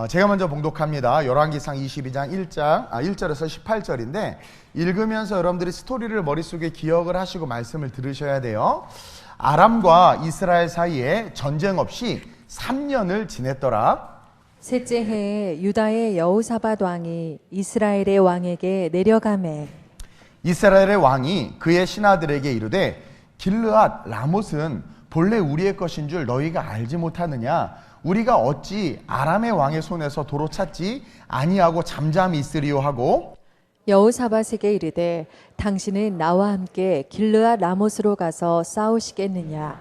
제가 먼저 봉독합니다. 열왕기상 22장 1절에서 18절인데 읽으면서 여러분들이 스토리를 머릿속에 기억을 하시고 말씀을 들으셔야 돼요. 아람과 이스라엘 사이에 전쟁 없이 3년을 지냈더라. 셋째 해에 유다의 여호사밧 왕이 이스라엘의 왕에게 내려가매 이스라엘의 왕이 그의 신하들에게 이르되 길르앗 라못은 본래 우리의 것인 줄 너희가 알지 못하느냐? 우리가 어찌 아람의 왕의 손에서 도로 찾지 아니하고 잠잠히 있으리요 하고 여호사밧에게 이르되 당신은 나와 함께 길르앗 라못으로 가서 싸우시겠느냐?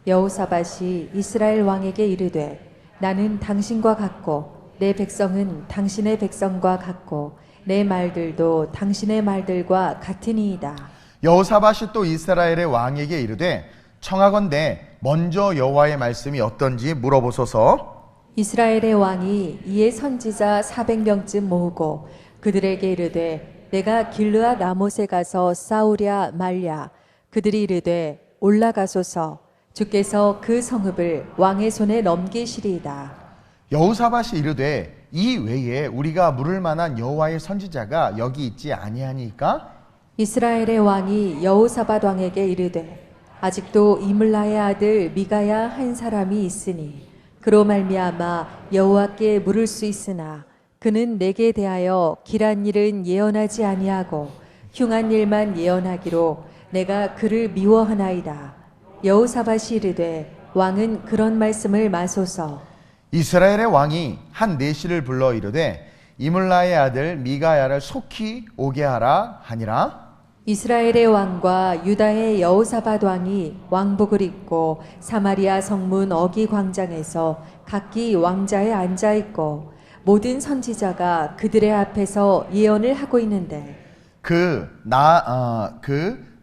여호사밧이 이스라엘 왕에게 이르되 나는 당신과 같고 내 백성은 당신의 백성과 같고 내 말들도 당신의 말들과 같으니이다. 여호사밧이 또 이스라엘의 왕에게 이르되 청하건대 먼저 여호와의 말씀이 어떤지 물어보소서. 이스라엘의 왕이 이에 선지자 400명쯤 모으고 그들에게 이르되 내가 길르앗 라못에 가서 싸우랴 말랴. 그들이 이르되 올라가소서. 주께서 그 성읍을 왕의 손에 넘기시리이다. 여호사밧이 이르되 이 외에 우리가 물을 만한 여호와의 선지자가 여기 있지 아니하니까? 이스라엘의 왕이 여호사밧 왕에게 이르되 아직도 이물라의 아들 미가야 한 사람이 있으니 그로 말미암아 여호와께 물을 수 있으나 그는 내게 대하여 길한 일은 예언하지 아니하고 흉한 일만 예언하기로 내가 그를 미워하나이다. 여호사밧이 이르되 왕은 그런 말씀을 마소서. 이스라엘의 왕이 한 내시를 불러 이르되 이물라의 아들 미가야를 속히 오게 하라 하니라. 이스라엘의 왕과 유다의 여호사밧 왕이 왕복을 입고 사마리아 성문 어기 광장에서 각기 왕자에 앉아 있고 모든 선지자가 그들의 앞에서 예언을 하고 있는데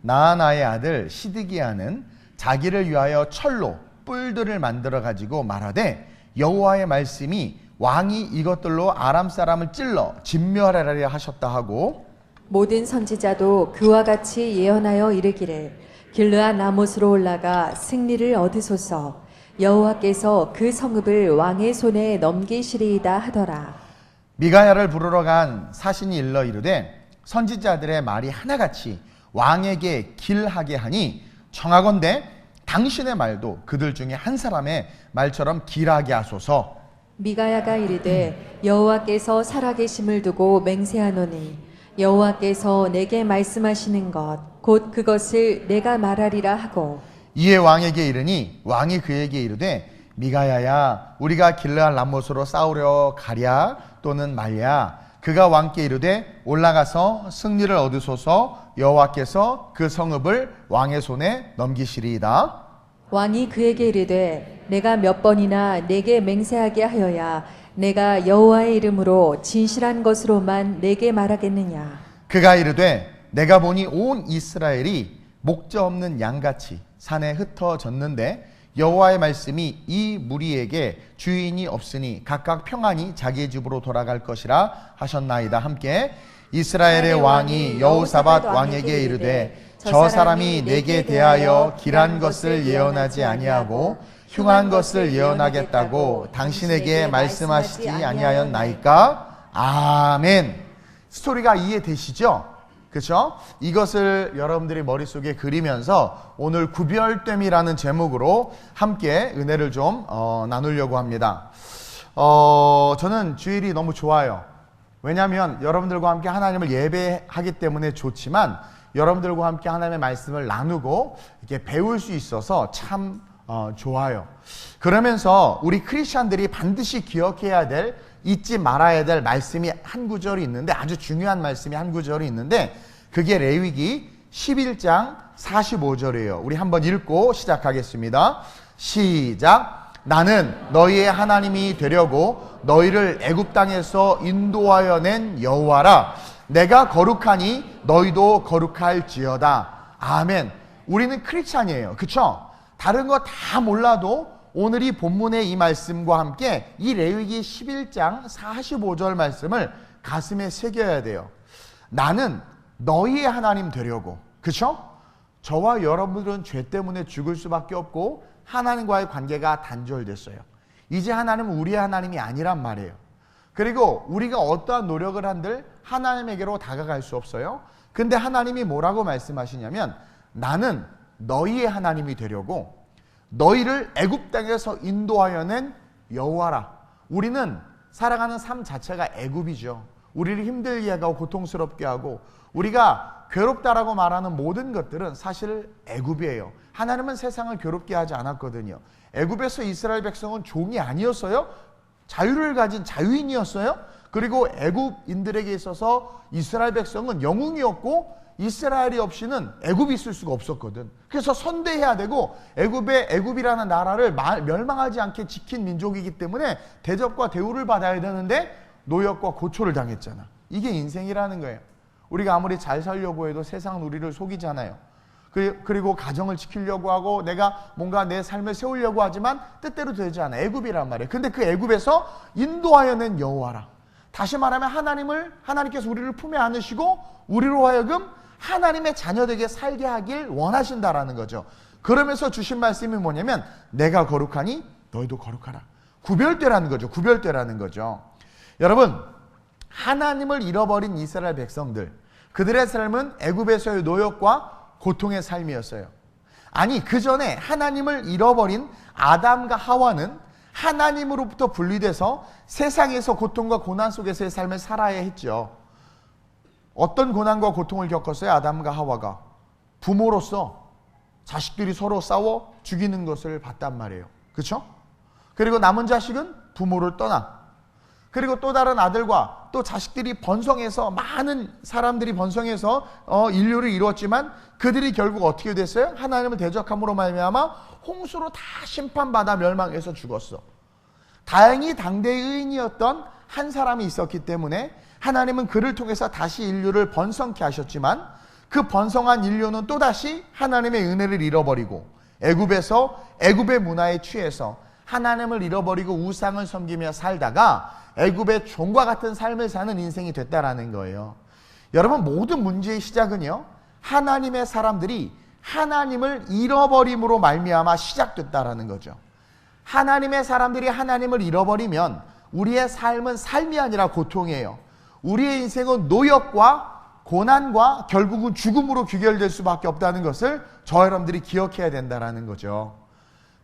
나아나의 아들 시드기야는 자기를 위하여 철로 뿔들을 만들어 가지고 말하되 여호와의 말씀이 왕이 이것들로 아람 사람을 찔러 진멸하리라 하셨다 하고 모든 선지자도 그와 같이 예언하여 이르기를 길르앗 라못으로 올라가 승리를 얻으소서. 여호와께서 그 성읍을 왕의 손에 넘기시리이다 하더라. 미가야를 부르러 간 사신이 일러 이르되 선지자들의 말이 하나같이 왕에게 길하게 하니 청하건대 당신의 말도 그들 중에 한 사람의 말처럼 길하게 하소서. 미가야가 이르되 여호와께서 살아계심을 두고 맹세하노니 여호와께서 내게 말씀하시는 것 곧 그것을 내가 말하리라 하고 이에 왕에게 이르니 왕이 그에게 이르되 미가야야 우리가 길르앗 라못으로 싸우려 가랴 또는 말랴. 그가 왕께 이르되 올라가서 승리를 얻으소서. 여호와께서 그 성읍을 왕의 손에 넘기시리이다. 왕이 그에게 이르되 내가 몇 번이나 내게 맹세하게 하여야 내가 여호와의 이름으로 진실한 것으로만 내게 말하겠느냐. 그가 이르되 내가 보니 온 이스라엘이 목자 없는 양같이 산에 흩어졌는데 여호와의 말씀이 이 무리에게 주인이 없으니 각각 평안히 자기의 집으로 돌아갈 것이라 하셨나이다. 함께 이스라엘의 왕이 여호사밧 왕에게 이르되 저 사람이 내게 대하여 길한 것을 예언하지 아니하고 흉한 것을 예언하겠다고 당신에게 말씀하시지 아니하였나이까? 아멘. 스토리가 이해되시죠? 그렇죠? 이것을 여러분들이 머릿속에 그리면서 오늘 구별됨이라는 제목으로 함께 은혜를 좀 나누려고 합니다. 저는 주일이 너무 좋아요. 왜냐하면 여러분들과 함께 하나님을 예배하기 때문에 좋지만 여러분들과 함께 하나님의 말씀을 나누고 이렇게 배울 수 있어서 참 좋아요. 그러면서 우리 크리스찬들이 반드시 기억해야 될, 잊지 말아야 될 말씀이 한 구절이 있는데, 아주 중요한 말씀이 한 구절이 있는데 그게 레위기 11장 45절이에요. 우리 한번 읽고 시작하겠습니다. 시작. 나는 너희의 하나님이 되려고 너희를 애굽 땅에서 인도하여 낸 여호와라. 내가 거룩하니 너희도 거룩할지어다. 아멘. 우리는 크리스찬이에요. 그쵸? 다른 거 다 몰라도 오늘 이 본문의 이 말씀과 함께 이 레위기 11장 45절 말씀을 가슴에 새겨야 돼요. 나는 너희의 하나님 되려고. 그쵸? 저와 여러분들은 죄 때문에 죽을 수밖에 없고 하나님과의 관계가 단절됐어요. 이제 하나님은 우리의 하나님이 아니란 말이에요. 그리고 우리가 어떠한 노력을 한들 하나님에게로 다가갈 수 없어요. 근데 하나님이 뭐라고 말씀하시냐면 나는 너희의 하나님이 되려고 너희를 애굽 땅에서 인도하여 낸 여호와라. 우리는 살아가는 삶 자체가 애굽이죠. 우리를 힘들게 하고 고통스럽게 하고 우리가 괴롭다라고 말하는 모든 것들은 사실 애굽이에요. 하나님은 세상을 괴롭게 하지 않았거든요. 애굽에서 이스라엘 백성은 종이 아니었어요. 자유를 가진 자유인이었어요. 그리고 애굽인들에게 있어서 이스라엘 백성은 영웅이었고 이스라엘이 없이는 애굽이 있을 수가 없었거든. 그래서 선대해야 되고 애굽이라는 나라를 멸망하지 않게 지킨 민족이기 때문에 대접과 대우를 받아야 되는데 노역과 고초를 당했잖아. 이게 인생이라는 거예요. 우리가 아무리 잘 살려고 해도 세상은 우리를 속이잖아요. 그리고 가정을 지키려고 하고 내가 뭔가 내 삶을 세우려고 하지만 뜻대로 되지 않아. 애굽이란 말이에요. 근데 그 애굽에서 인도하여 낸 여호와라. 다시 말하면 하나님께서 우리를 품에 안으시고 우리로 하여금 하나님의 자녀되게 살게 하길 원하신다라는 거죠. 그러면서 주신 말씀이 뭐냐면 내가 거룩하니 너희도 거룩하라. 구별되라는 거죠. 구별되라는 거죠. 여러분, 하나님을 잃어버린 이스라엘 백성들, 그들의 삶은 애굽에서의 노역과 고통의 삶이었어요. 아니, 그 전에 하나님을 잃어버린 아담과 하와는 하나님으로부터 분리돼서 세상에서 고통과 고난 속에서의 삶을 살아야 했죠. 어떤 고난과 고통을 겪었어요? 아담과 하와가 부모로서 자식들이 서로 싸워 죽이는 것을 봤단 말이에요. 그렇죠? 그리고 남은 자식은 부모를 떠나, 그리고 또 다른 아들과 또 자식들이 번성해서 많은 사람들이 번성해서 인류를 이루었지만 그들이 결국 어떻게 됐어요? 하나님을 대적함으로 말미암아 홍수로 다 심판받아 멸망해서 죽었어. 다행히 당대의 의인이었던 한 사람이 있었기 때문에 하나님은 그를 통해서 다시 인류를 번성케 하셨지만 그 번성한 인류는 또다시 하나님의 은혜를 잃어버리고 애굽의 문화에 취해서 하나님을 잃어버리고 우상을 섬기며 살다가 애굽의 종과 같은 삶을 사는 인생이 됐다라는 거예요. 여러분, 모든 문제의 시작은요, 하나님의 사람들이 하나님을 잃어버림으로 말미암아 시작됐다라는 거죠. 하나님의 사람들이 하나님을 잃어버리면 우리의 삶은 삶이 아니라 고통이에요. 우리의 인생은 노역과 고난과 결국은 죽음으로 귀결될 수밖에 없다는 것을 저 여러분들이 기억해야 된다는 거죠.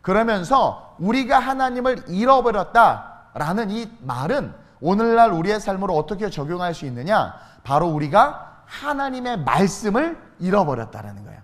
그러면서 우리가 하나님을 잃어버렸다라는 이 말은 오늘날 우리의 삶으로 어떻게 적용할 수 있느냐? 바로 우리가 하나님의 말씀을 잃어버렸다는 거예요.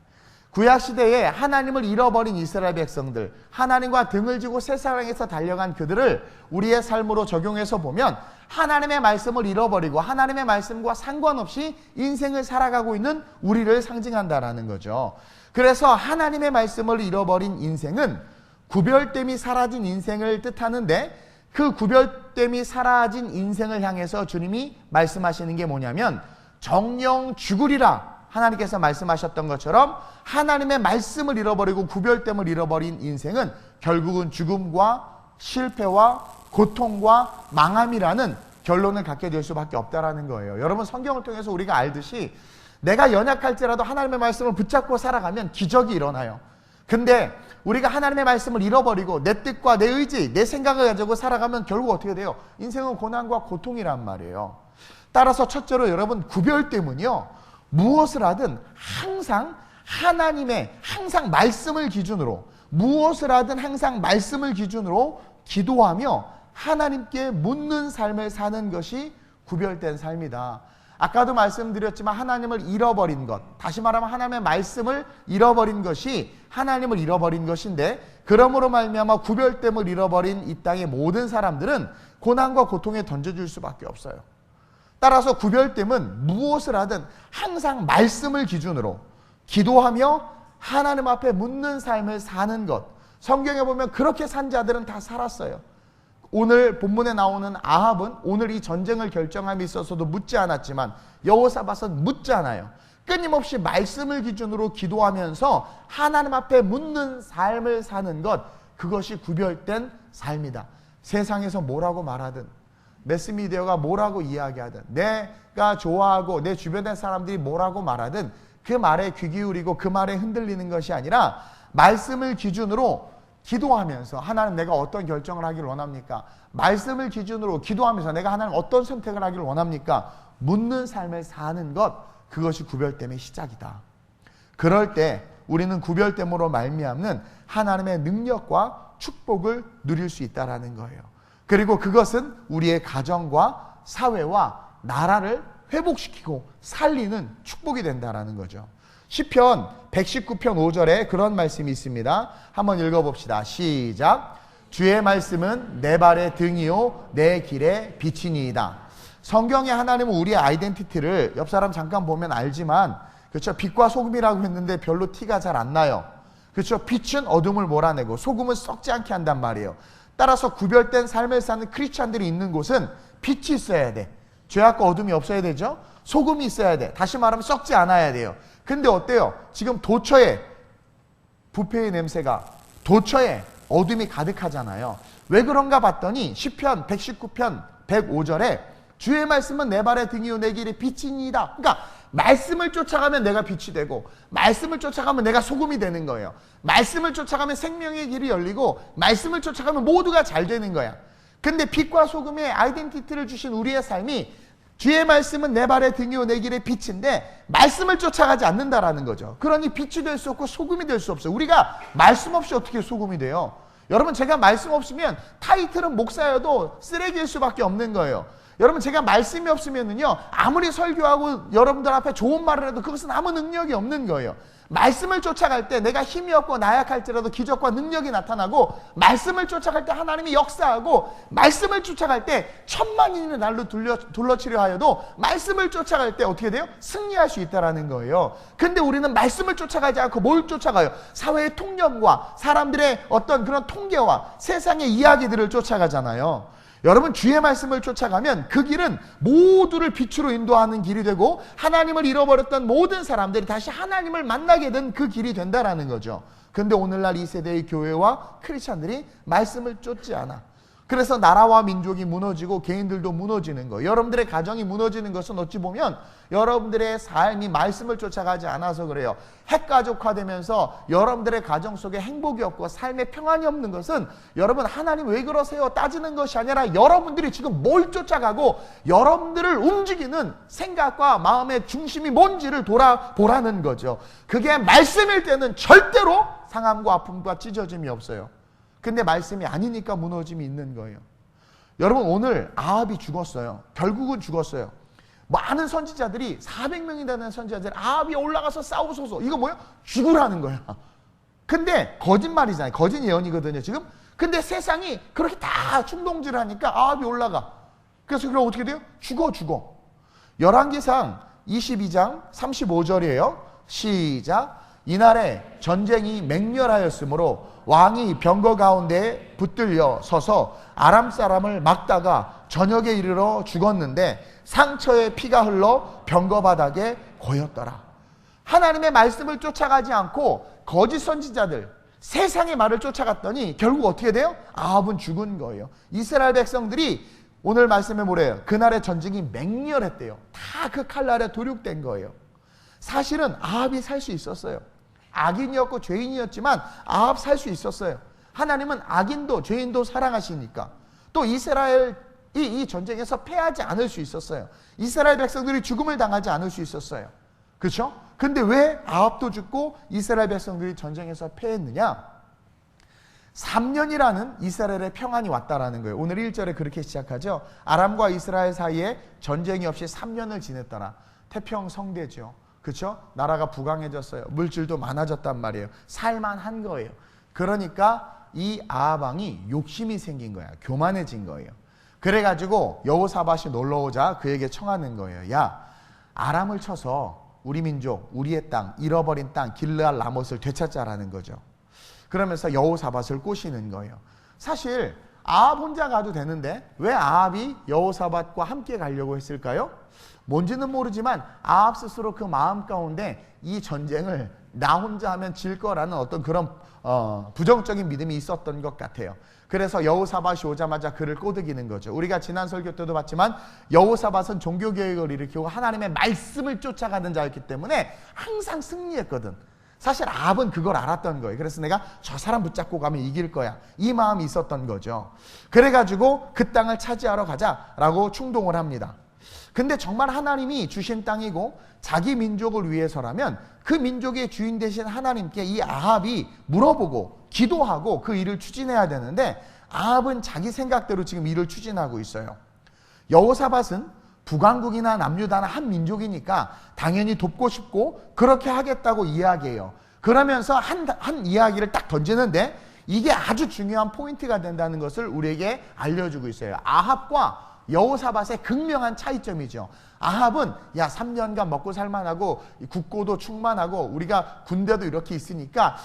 구약시대에 하나님을 잃어버린 이스라엘 백성들, 하나님과 등을 지고 세상에서 달려간 그들을 우리의 삶으로 적용해서 보면 하나님의 말씀을 잃어버리고 하나님의 말씀과 상관없이 인생을 살아가고 있는 우리를 상징한다라는 거죠. 그래서 하나님의 말씀을 잃어버린 인생은 구별됨이 사라진 인생을 뜻하는데 그 구별됨이 사라진 인생을 향해서 주님이 말씀하시는 게 뭐냐면 정령 죽으리라. 하나님께서 말씀하셨던 것처럼 하나님의 말씀을 잃어버리고 구별됨을 잃어버린 인생은 결국은 죽음과 실패와 고통과 망함이라는 결론을 갖게 될 수밖에 없다라는 거예요. 여러분, 성경을 통해서 우리가 알듯이 내가 연약할지라도 하나님의 말씀을 붙잡고 살아가면 기적이 일어나요. 근데 우리가 하나님의 말씀을 잃어버리고 내 뜻과 내 의지, 내 생각을 가지고 살아가면 결국 어떻게 돼요? 인생은 고난과 고통이란 말이에요. 따라서 첫째로 여러분, 구별됨은요, 무엇을 하든 항상 하나님의 말씀을 기준으로, 무엇을 하든 항상 말씀을 기준으로 기도하며 하나님께 묻는 삶을 사는 것이 구별된 삶이다. 아까도 말씀드렸지만 하나님을 잃어버린 것, 다시 말하면 하나님의 말씀을 잃어버린 것이 하나님을 잃어버린 것인데, 그러므로 말미암아 구별됨을 잃어버린 이 땅의 모든 사람들은 고난과 고통에 던져질 수밖에 없어요. 따라서 구별됨은 무엇을 하든 항상 말씀을 기준으로 기도하며 하나님 앞에 묻는 삶을 사는 것. 성경에 보면 그렇게 산 자들은 다 살았어요. 오늘 본문에 나오는 아합은 오늘 이 전쟁을 결정함에 있어서도 묻지 않았지만 여호사밧은 묻잖아요. 끊임없이 말씀을 기준으로 기도하면서 하나님 앞에 묻는 삶을 사는 것, 그것이 구별된 삶이다. 세상에서 뭐라고 말하든, 매스미디어가 뭐라고 이야기하든, 내가 좋아하고 내 주변의 사람들이 뭐라고 말하든 그 말에 귀 기울이고 그 말에 흔들리는 것이 아니라 말씀을 기준으로 기도하면서 하나님 내가 어떤 결정을 하길 원합니까? 말씀을 기준으로 기도하면서 내가 하나님 어떤 선택을 하길 원합니까? 묻는 삶을 사는 것, 그것이 구별됨의 시작이다. 그럴 때 우리는 구별됨으로 말미암는 하나님의 능력과 축복을 누릴 수 있다는 거예요. 그리고 그것은 우리의 가정과 사회와 나라를 회복시키고 살리는 축복이 된다는 거죠. 시편 119편 5절에 그런 말씀이 있습니다. 한번 읽어봅시다. 시작. 주의 말씀은 내 발의 등이요 내 길의 빛이니이다. 성경에 하나님은 우리의 아이덴티티를 옆 사람 잠깐 보면 알지만, 그렇죠? 빛과 소금이라고 했는데 별로 티가 잘 안 나요. 그렇죠? 빛은 어둠을 몰아내고 소금은 썩지 않게 한단 말이에요. 따라서 구별된 삶을 사는 크리스찬들이 있는 곳은 빛이 있어야 돼. 죄악과 어둠이 없어야 되죠. 소금이 있어야 돼. 다시 말하면 썩지 않아야 돼요. 근데 어때요? 지금 도처에 부패의 냄새가, 도처에 어둠이 가득하잖아요. 왜 그런가 봤더니 시편 119편 105절에 주의 말씀은 내 발의 등이요 내 길의 빛이니이다. 그러니까 말씀을 쫓아가면 내가 빛이 되고, 말씀을 쫓아가면 내가 소금이 되는 거예요. 말씀을 쫓아가면 생명의 길이 열리고, 말씀을 쫓아가면 모두가 잘 되는 거야. 근데 빛과 소금의 아이덴티티를 주신 우리의 삶이 주의 말씀은 내 발의 등이요 내 길의 빛인데 말씀을 쫓아가지 않는다라는 거죠. 그러니 빛이 될 수 없고 소금이 될 수 없어요. 우리가 말씀 없이 어떻게 소금이 돼요? 여러분, 제가 말씀 없으면 타이틀은 목사여도 쓰레기일 수밖에 없는 거예요. 여러분, 제가 말씀이 없으면은요, 아무리 설교하고 여러분들 앞에 좋은 말을 해도 그것은 아무 능력이 없는 거예요. 말씀을 쫓아갈 때 내가 힘이 없고 나약할지라도 기적과 능력이 나타나고, 말씀을 쫓아갈 때 하나님이 역사하고, 말씀을 쫓아갈 때 천만인의 날로 둘러치려 하여도 말씀을 쫓아갈 때 어떻게 돼요? 승리할 수 있다는 거예요. 근데 우리는 말씀을 쫓아가지 않고 뭘 쫓아가요? 사회의 통념과 사람들의 어떤 그런 통계와 세상의 이야기들을 쫓아가잖아요. 여러분, 주의 말씀을 쫓아가면 그 길은 모두를 빛으로 인도하는 길이 되고, 하나님을 잃어버렸던 모든 사람들이 다시 하나님을 만나게 된 그 길이 된다라는 거죠. 근데 오늘날 이 세대의 교회와 크리스찬들이 말씀을 쫓지 않아. 그래서 나라와 민족이 무너지고 개인들도 무너지는 거예요. 여러분들의 가정이 무너지는 것은 어찌 보면 여러분들의 삶이 말씀을 쫓아가지 않아서 그래요. 핵가족화되면서 여러분들의 가정 속에 행복이 없고 삶에 평안이 없는 것은 여러분, 하나님 왜 그러세요? 따지는 것이 아니라 여러분들이 지금 뭘 쫓아가고 여러분들을 움직이는 생각과 마음의 중심이 뭔지를 돌아보라는 거죠. 그게 말씀일 때는 절대로 상함과 아픔과 찢어짐이 없어요. 근데 말씀이 아니니까 무너짐이 있는 거예요. 여러분, 오늘 아합이 죽었어요. 결국은 죽었어요. 많은 선지자들이, 400명이 되는 선지자들이 아합이 올라가서 싸우소서, 이거 뭐야? 죽으라는 거야. 근데 거짓말이잖아요. 거짓 예언이거든요 지금. 근데 세상이 그렇게 다 충동질을 하니까 아합이 올라가. 그래서 그럼 어떻게 돼요? 죽어. 열왕기상 22장 35절이에요 시작. 이날에 전쟁이 맹렬하였으므로 왕이 병거 가운데 붙들려 서서 아람 사람을 막다가 저녁에 이르러 죽었는데 상처에 피가 흘러 병거 바닥에 고였더라. 하나님의 말씀을 쫓아가지 않고 거짓 선지자들, 세상의 말을 쫓아갔더니 결국 어떻게 돼요? 아합은 죽은 거예요. 이스라엘 백성들이 오늘 말씀에 뭐래요? 그날의 전쟁이 맹렬했대요. 다 그 칼날에 도륙된 거예요. 사실은 아합이 살 수 있었어요. 악인이었고 죄인이었지만 아합 살 수 있었어요. 하나님은 악인도 죄인도 사랑하시니까. 또 이스라엘이 이 전쟁에서 패하지 않을 수 있었어요. 이스라엘 백성들이 죽음을 당하지 않을 수 있었어요. 그렇죠? 근데 왜 아합도 죽고 이스라엘 백성들이 전쟁에서 패했느냐? 3년이라는 이스라엘의 평안이 왔다라는 거예요. 오늘 1절에 그렇게 시작하죠. 아람과 이스라엘 사이에 전쟁이 없이 3년을 지냈더라. 태평성대죠. 그렇죠? 나라가 부강해졌어요. 물질도 많아졌단 말이에요. 살만한 거예요. 그러니까 이 아합 왕이 욕심이 생긴 거야. 교만해진 거예요. 그래가지고 여호사밧이 놀러오자 그에게 청하는 거예요. 야, 아람을 쳐서 우리 민족, 우리의 땅, 잃어버린 땅 길르앗 라못을 되찾자라는 거죠. 그러면서 여호사밧을 꼬시는 거예요. 사실 아합 혼자 가도 되는데 왜 아합이 여호사밧과 함께 가려고 했을까요? 뭔지는 모르지만 아합 스스로 그 마음 가운데 이 전쟁을 나 혼자 하면 질 거라는 어떤 그런 부정적인 믿음이 있었던 것 같아요. 그래서 여호사밧이 오자마자 그를 꼬드기는 거죠. 우리가 지난 설교 때도 봤지만 여호사밧은 종교개혁을 일으키고 하나님의 말씀을 쫓아가는 자였기 때문에 항상 승리했거든. 사실 아합은 그걸 알았던 거예요. 그래서 내가 저 사람 붙잡고 가면 이길 거야. 이 마음이 있었던 거죠. 그래가지고 그 땅을 차지하러 가자라고 충동을 합니다. 근데 정말 하나님이 주신 땅이고 자기 민족을 위해서라면 그 민족의 주인 되신 하나님께 이 아합이 물어보고 기도하고 그 일을 추진해야 되는데 아합은 자기 생각대로 지금 일을 추진하고 있어요. 여호사밧은 북왕국이나 남유다나 한 민족이니까 당연히 돕고 싶고 그렇게 하겠다고 이야기해요. 그러면서 한 이야기를 딱 던지는데 이게 아주 중요한 포인트가 된다는 것을 우리에게 알려주고 있어요. 아합과 여호사밧의 극명한 차이점이죠. 아합은 3년간 먹고 살만하고 국고도 충만하고 우리가 군대도 이렇게 있으니까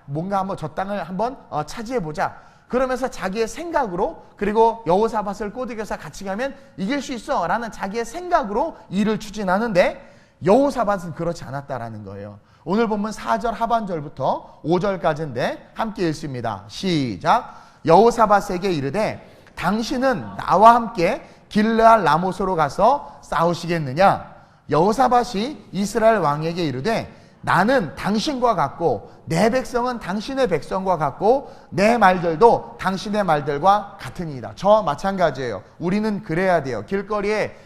뭔가 한번 저 땅을 한번 차지해보자. 그러면서 자기의 생각으로, 그리고 여호사밧을 꼬드겨서 같이 가면 이길 수 있어 라는 자기의 생각으로 일을 추진하는데 여호사밧은 그렇지 않았다라는 거예요. 오늘 본문 4절 하반절부터 5절까지인데 함께 읽습니다. 시작. 여호사밧에게 이르되 당신은 나와 함께 길르앗 라모스로 가서 싸우시겠느냐? 여호사밧이 이스라엘 왕에게 이르되 나는 당신과 같고 내 백성은 당신의 백성과 같고 내 말들도 당신의 말들과 같으니이다. 저와 마찬가지예요. 우리는 그래야 돼요. 길거리에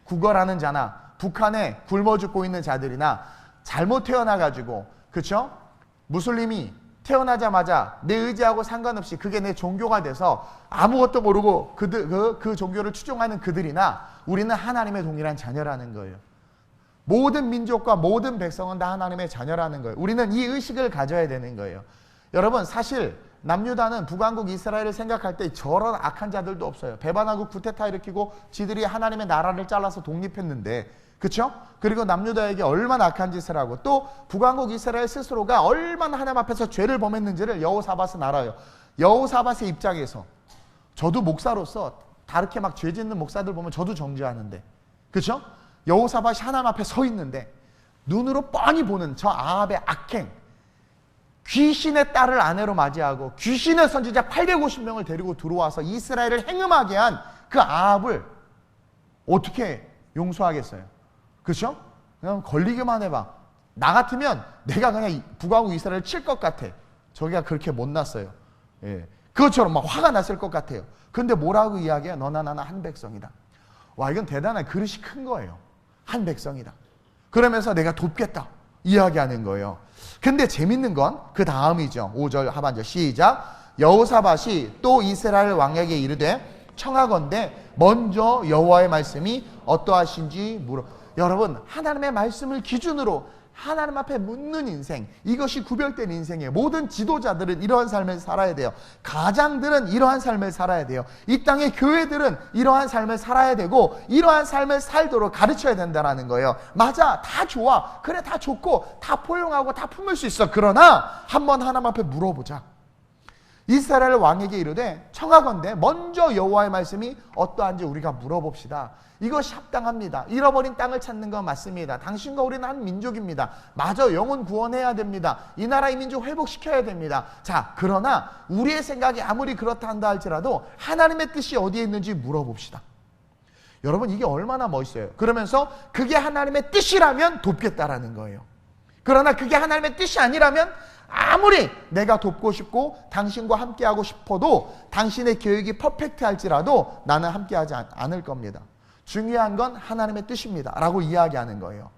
구걸하는 자나 북한에 굶어 죽고 있는 자들이나 잘못 태어나가지고, 그쵸? 무슬림이 태어나자마자 내 의지하고 상관없이 그게 내 종교가 돼서 아무것도 모르고 그 종교를 추종하는 그들이나 우리는 하나님의 동일한 자녀라는 거예요. 모든 민족과 모든 백성은 다 하나님의 자녀라는 거예요. 우리는 이 의식을 가져야 되는 거예요. 여러분, 사실 남유다는 북왕국 이스라엘을 생각할 때 저런 악한 자들도 없어요. 배반하고 쿠데타 일으키고 지들이 하나님의 나라를 잘라서 독립했는데, 그렇죠? 그리고 남유다에게 얼마나 악한 짓을 하고 또 북왕국 이스라엘 스스로가 얼마나 하나님 앞에서 죄를 범했는지를 여호사밧은 알아요. 여호사밧의 입장에서 저도 목사로서 다르게 막 죄 짓는 목사들 보면 저도 정죄하는데, 그렇죠? 여호사밧이 하나님 앞에 서 있는데 눈으로 뻔히 보는 저 아합의 악행, 귀신의 딸을 아내로 맞이하고 귀신의 선지자 850명을 데리고 들어와서 이스라엘을 행음하게 한 그 아합을 어떻게 용서하겠어요? 그렇죠? 그냥 걸리기만 해봐. 나 같으면 내가 그냥 북왕국 이스라엘을 칠 것 같아. 저기가 그렇게 못났어요. 예. 그것처럼 막 화가 났을 것 같아요. 근데 뭐라고 이야기해? 너나 나나 한 백성이다. 와, 이건 대단한 그릇이 큰 거예요. 한 백성이다. 그러면서 내가 돕겠다 이야기하는 거예요. 근데 재밌는 건 그 다음이죠. 5절 하반절 시작. 여호사밧이 또 이스라엘 왕에게 이르되 청하건대 먼저 여호와의 말씀이 어떠하신지 물어. 여러분, 하나님의 말씀을 기준으로 하나님 앞에 묻는 인생, 이것이 구별된 인생이에요. 모든 지도자들은 이러한 삶을 살아야 돼요. 가장들은 이러한 삶을 살아야 돼요. 이 땅의 교회들은 이러한 삶을 살아야 되고 이러한 삶을 살도록 가르쳐야 된다는 거예요. 맞아, 다 좋아. 그래, 다 좋고 다 포용하고 다 품을 수 있어. 그러나 한번 하나님 앞에 물어보자. 이스라엘 왕에게 이르되 청하건대 먼저 여호와의 말씀이 어떠한지 우리가 물어봅시다. 이것이 합당합니다. 잃어버린 땅을 찾는 건 맞습니다. 당신과 우리는 한 민족입니다. 마저 영혼 구원해야 됩니다. 이 나라 이 민족 회복시켜야 됩니다. 자, 그러나 우리의 생각이 아무리 그렇다 한다 할지라도 하나님의 뜻이 어디에 있는지 물어봅시다. 여러분, 이게 얼마나 멋있어요. 그러면서 그게 하나님의 뜻이라면 돕겠다라는 거예요. 그러나 그게 하나님의 뜻이 아니라면 아무리 내가 돕고 싶고 당신과 함께하고 싶어도 당신의 계획이 퍼펙트 할지라도 나는 함께하지 않을 겁니다. 중요한 건 하나님의 뜻입니다 라고 이야기하는 거예요.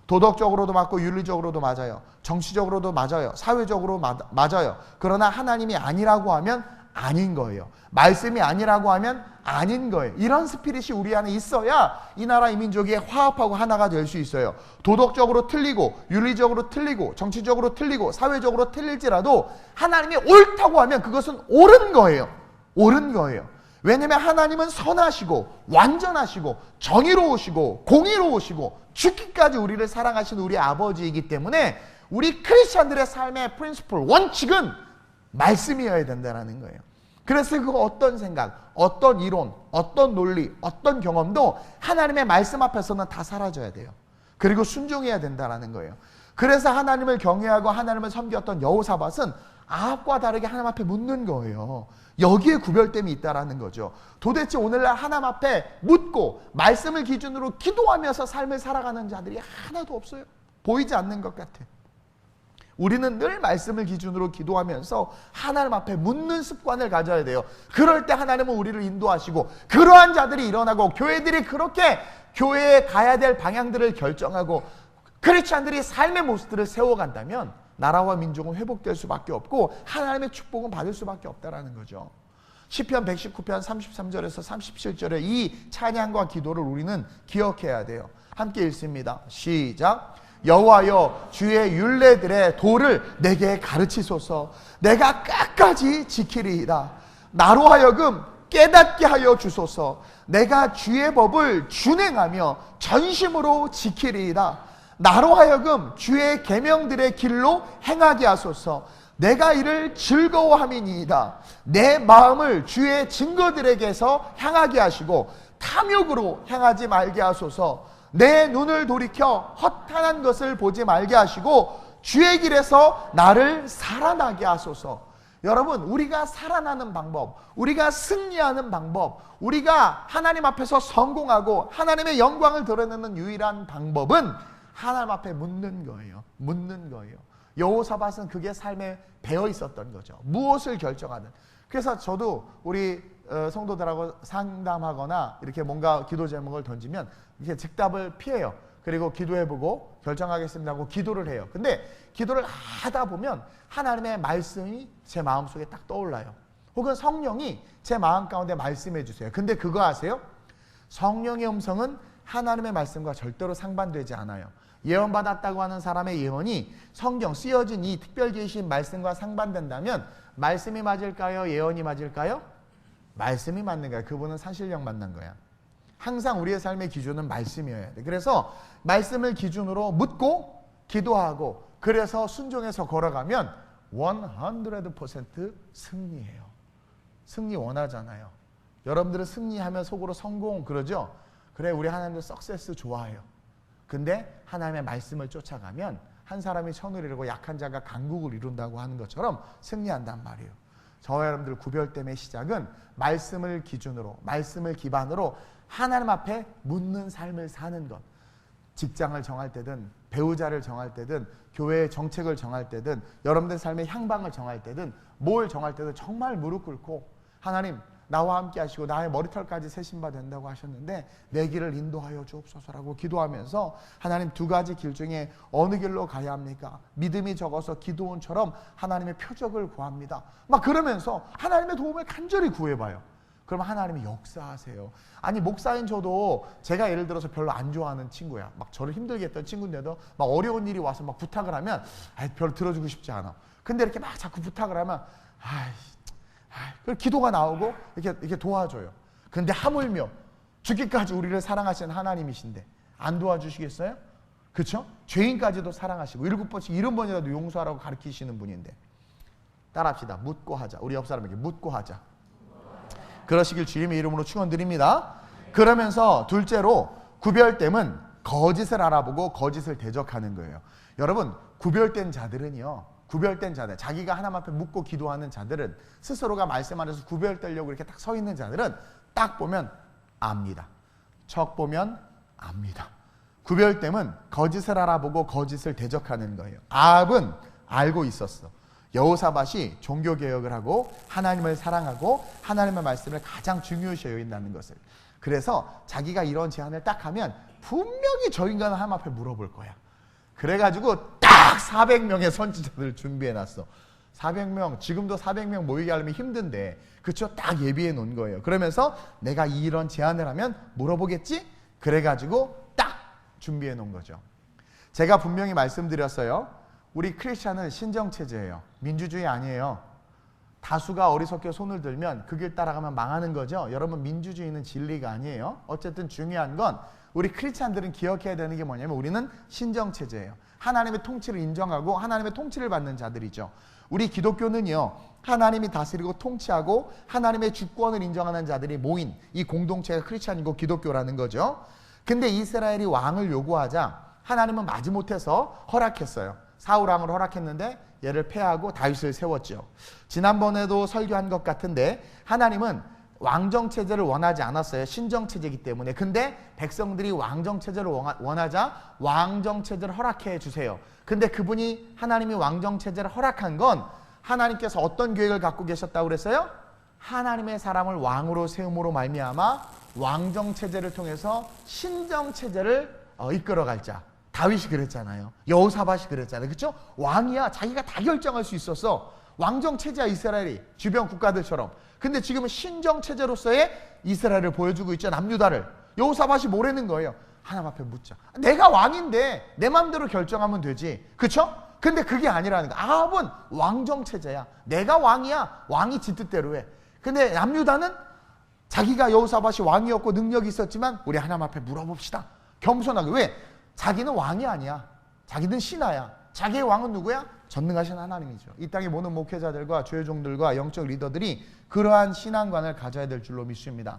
도덕적으로도 맞고 윤리적으로도 맞아요. 정치적으로도 맞아요. 사회적으로 맞아요. 그러나 하나님이 아니라고 하면 아닌 거예요. 말씀이 아니라고 하면 아닌 거예요. 이런 스피릿이 우리 안에 있어야 이 나라 이 민족이 화합하고 하나가 될 수 있어요. 도덕적으로 틀리고 윤리적으로 틀리고 정치적으로 틀리고 사회적으로 틀릴지라도 하나님이 옳다고 하면 그것은 옳은 거예요. 옳은 거예요. 왜냐하면 하나님은 선하시고 완전하시고 정의로우시고 공의로우시고 죽기까지 우리를 사랑하신 우리 아버지이기 때문에 우리 크리스천들의 삶의 프린시플, 원칙은 말씀이어야 된다는 거예요. 그래서 그 어떤 생각, 어떤 이론, 어떤 논리, 어떤 경험도 하나님의 말씀 앞에서는 다 사라져야 돼요. 그리고 순종해야 된다는 거예요. 그래서 하나님을 경외하고 하나님을 섬겼던 여호사밧은 아합과 다르게 하나님 앞에 묻는 거예요. 여기에 구별됨이 있다는 거죠. 도대체 오늘날 하나님 앞에 묻고 말씀을 기준으로 기도하면서 삶을 살아가는 자들이 하나도 없어요. 보이지 않는 것 같아. 우리는 늘 말씀을 기준으로 기도하면서 하나님 앞에 묻는 습관을 가져야 돼요. 그럴 때 하나님은 우리를 인도하시고, 그러한 자들이 일어나고, 교회들이 그렇게 교회에 가야 될 방향들을 결정하고, 크리스찬들이 삶의 모습들을 세워간다면 나라와 민족은 회복될 수밖에 없고 하나님의 축복은 받을 수밖에 없다라는 거죠. 시편 119편 33절에서 37절의 이 찬양과 기도를 우리는 기억해야 돼요. 함께 읽습니다. 시작. 여호와여, 주의 율례들의 도를 내게 가르치소서. 내가 끝까지 지키리이다. 나로 하여금 깨닫게 하여 주소서. 내가 주의 법을 준행하며 전심으로 지키리이다. 나로 하여금 주의 계명들의 길로 행하게 하소서. 내가 이를 즐거워함이니이다. 내 마음을 주의 증거들에게서 향하게 하시고 탐욕으로 행하지 말게 하소서. 내 눈을 돌이켜 허탄한 것을 보지 말게 하시고 주의 길에서 나를 살아나게 하소서. 여러분, 우리가 살아나는 방법, 우리가 승리하는 방법, 우리가 하나님 앞에서 성공하고 하나님의 영광을 드러내는 유일한 방법은 하나님 앞에 묻는 거예요. 묻는 거예요. 여호사밧은 그게 삶에 배어 있었던 거죠. 무엇을 결정하든. 그래서 저도 우리 성도들하고 상담하거나 이렇게 뭔가 기도 제목을 던지면 이렇게 즉답을 피해요. 그리고 기도해보고 결정하겠습니다 하고 기도를 해요. 근데 기도를 하다 보면 하나님의 말씀이 제 마음속에 딱 떠올라요. 혹은 성령이 제 마음 가운데 말씀해 주세요. 근데 그거 아세요? 성령의 음성은 하나님의 말씀과 절대로 상반되지 않아요. 예언받았다고 하는 사람의 예언이 성경 쓰여진 이 특별 계신 말씀과 상반된다면 말씀이 맞을까요? 예언이 맞을까요? 말씀이 맞는 거야. 그분은 산신령 만난 거야. 항상 우리의 삶의 기준은 말씀이어야 돼. 그래서 말씀을 기준으로 묻고 기도하고 그래서 순종해서 걸어가면 100% 승리해요. 승리 원하잖아요. 여러분들은 승리하면 속으로 성공 그러죠? 그래, 우리 하나님도 석세스 좋아해요. 근데 하나님의 말씀을 쫓아가면 한 사람이 천을 이루고 약한 자가 강국을 이룬다고 하는 것처럼 승리한단 말이에요. 저와 여러분들 구별됨의 시작은 말씀을 기준으로, 말씀을 기반으로 하나님 앞에 묻는 삶을 사는 것. 직장을 정할 때든 배우자를 정할 때든 교회의 정책을 정할 때든 여러분들 삶의 향방을 정할 때든 뭘 정할 때든 정말 무릎 꿇고 하나님, 나와 함께 하시고 나의 머리털까지 세신바 된다고 하셨는데 내 길을 인도하여 주옵소서라고 기도하면서 하나님, 두 가지 길 중에 어느 길로 가야 합니까? 믿음이 적어서 기도원처럼 하나님의 표적을 구합니다. 막 그러면서 하나님의 도움을 간절히 구해봐요. 그러면 하나님이 역사하세요. 아니, 목사인 저도 제가 예를 들어서 별로 안 좋아하는 친구야. 막 저를 힘들게 했던 친구인데도 막 어려운 일이 와서 막 부탁을 하면 별로 들어주고 싶지 않아. 근데 이렇게 막 자꾸 부탁을 하면 기도가 나오고 이렇게 도와줘요. 근데 하물며 죽기까지 우리를 사랑하시는 하나님이신데 안 도와주시겠어요? 그렇죠? 죄인까지도 사랑하시고 7번씩 70번이라도 용서하라고 가르치시는 분인데 따라합시다. 묻고 하자. 우리 옆 사람에게 묻고 하자. 그러시길 주님의 이름으로 축원드립니다. 그러면서 둘째로 구별됨은 거짓을 알아보고 거짓을 대적하는 거예요. 여러분, 구별된 자들은요, 구별된 자들, 자기가 하나님 앞에 묻고 기도하는 자들은 스스로가 말씀 안에서 구별되려고 이렇게 딱 서 있는 자들은 딱 보면 압니다. 척 보면 압니다. 구별됨은 거짓을 알아보고 거짓을 대적하는 거예요. 아합은 알고 있었어. 여호사밧이 종교개혁을 하고 하나님을 사랑하고 하나님의 말씀을 가장 중요시 여긴다는 것을. 그래서 자기가 이런 제안을 딱 하면 분명히 저 인간은 하나님 앞에 물어볼 거야. 그래가지고 딱 400명의 선지자들을 준비해놨어. 400명, 지금도 400명 모이게 하려면 힘든데 그쵸? 딱 예비해 놓은 거예요. 그러면서 내가 이런 제안을 하면 물어보겠지? 그래가지고 딱 준비해 놓은 거죠. 제가 분명히 말씀드렸어요. 우리 크리스찬은 신정체제예요. 민주주의 아니에요. 다수가 어리석게 손을 들면 그 길 따라가면 망하는 거죠. 여러분, 민주주의는 진리가 아니에요. 어쨌든 중요한 건 우리 크리스찬들은 기억해야 되는 게 뭐냐면 우리는 신정체제예요. 하나님의 통치를 인정하고 하나님의 통치를 받는 자들이죠. 우리 기독교는요, 하나님이 다스리고 통치하고 하나님의 주권을 인정하는 자들이 모인 이 공동체가 크리스찬이고 기독교라는 거죠. 근데 이스라엘이 왕을 요구하자 하나님은 마지못해서 허락했어요. 사울 왕을 허락했는데 얘를 패하고 다윗을 세웠죠. 지난번에도 설교한 것 같은데 하나님은 왕정 체제를 원하지 않았어요. 신정 체제이기 때문에. 근데 백성들이 왕정 체제를 원하자 왕정 체제를 허락해 주세요. 근데 그분이 하나님이 왕정 체제를 허락한 건 하나님께서 어떤 계획을 갖고 계셨다고 그랬어요? 하나님의 사람을 왕으로 세움으로 말미암아 왕정 체제를 통해서 신정 체제를 이끌어갈 자. 다윗이 그랬잖아요. 여호사밧이 그랬잖아요. 그렇죠? 왕이야. 자기가 다 결정할 수 있었어. 왕정 체제야, 이스라엘이. 주변 국가들처럼. 근데 지금은 신정 체제로서의 이스라엘을 보여주고 있죠. 남유다를. 여호사밧이 뭐라는 거예요? 하나님 앞에 묻자. 내가 왕인데 내 마음대로 결정하면 되지. 그렇죠? 근데 그게 아니라는 거야. 아합은 왕정 체제야. 내가 왕이야. 왕이 지 뜻대로 해. 근데 남유다는 자기가 여호사밧이 왕이었고 능력이 있었지만 우리 하나님 앞에 물어봅시다. 겸손하게. 왜? 자기는 왕이 아니야. 자기는 신하야. 자기의 왕은 누구야? 전능하신 하나님이죠. 이 땅의 모든 목회자들과 주의 종들과 영적 리더들이 그러한 신앙관을 가져야 될 줄로 믿습니다.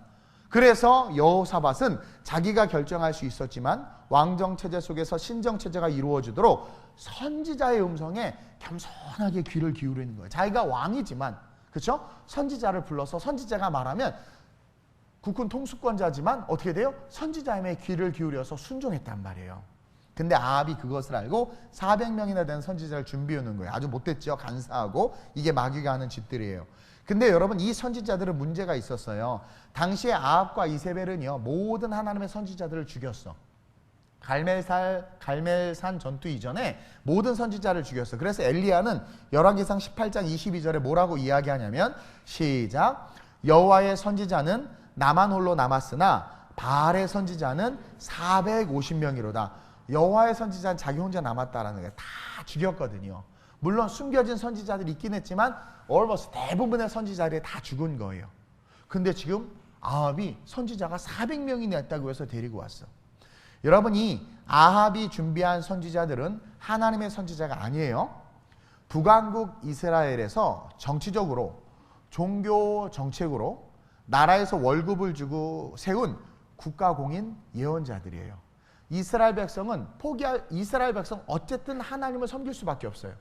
그래서 여호사밧은 자기가 결정할 수 있었지만 왕정 체제 속에서 신정 체제가 이루어지도록 선지자의 음성에 겸손하게 귀를 기울이는 거예요. 자기가 왕이지만, 그렇죠? 선지자를 불러서 선지자가 말하면 국군 통수권자지만 어떻게 돼요? 선지자의 귀를 기울여서 순종했단 말이에요. 근데 아합이 그것을 알고 400명이나 되는 선지자를 준비해 오는 거예요. 아주 못됐죠. 간사하고. 이게 마귀가 하는 짓들이에요. 근데 여러분, 이 선지자들은 문제가 있었어요. 당시에 아합과 이세벨은요, 모든 하나님의 선지자들을 죽였어. 갈멜산 전투 이전에 모든 선지자를 죽였어. 그래서 엘리야는 열왕기상 18장 22절에 뭐라고 이야기하냐면, 시작. 여호와의 선지자는 나만 홀로 남았으나 바알의 선지자는 450명이로다. 여호와의 선지자는 자기 혼자 남았다라는 거예요. 다 죽였거든요. 물론 숨겨진 선지자들이 있긴 했지만 almost 대부분의 선지자들이 다 죽은 거예요. 근데 지금 아합이 선지자가 400명이나 있다고 해서 데리고 왔어. 여러분이 아합이 준비한 선지자들은 하나님의 선지자가 아니에요. 북왕국 이스라엘에서 정치적으로, 종교 정책으로 나라에서 월급을 주고 세운 국가공인 예언자들이에요. 이스라엘 백성 어쨌든 하나님을 섬길 수밖에 없어요.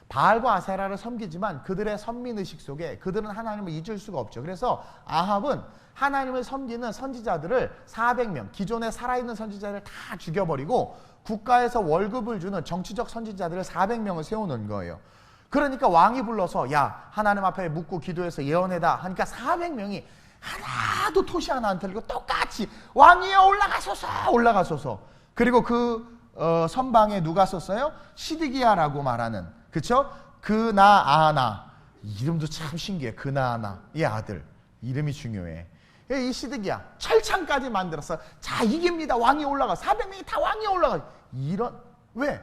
바알과 아세라를 섬기지만 그들의 선민의식 속에 그들은 하나님을 잊을 수가 없죠. 그래서 아합은 하나님을 섬기는 선지자들을 400명, 기존에 살아있는 선지자들을 다 죽여버리고 국가에서 월급을 주는 정치적 선지자들을 400명을 세우는 거예요. 그러니까 왕이 불러서 야, 하나님 앞에 묻고 기도해서 예언해다 하니까 400명이 하나도 토시 하나 안 틀리고 똑같이 왕이여 올라가소서. 그리고 그 선방에 누가 썼어요? 시드기야라고 말하는, 그쵸? 그나아나. 이름도 참 신기해. 그나아나. 이 아들. 이름이 중요해. 이 시드기야. 철창까지 만들었어. 자, 이깁니다. 왕이 올라가. 400명이 다 왕이 올라가. 왜?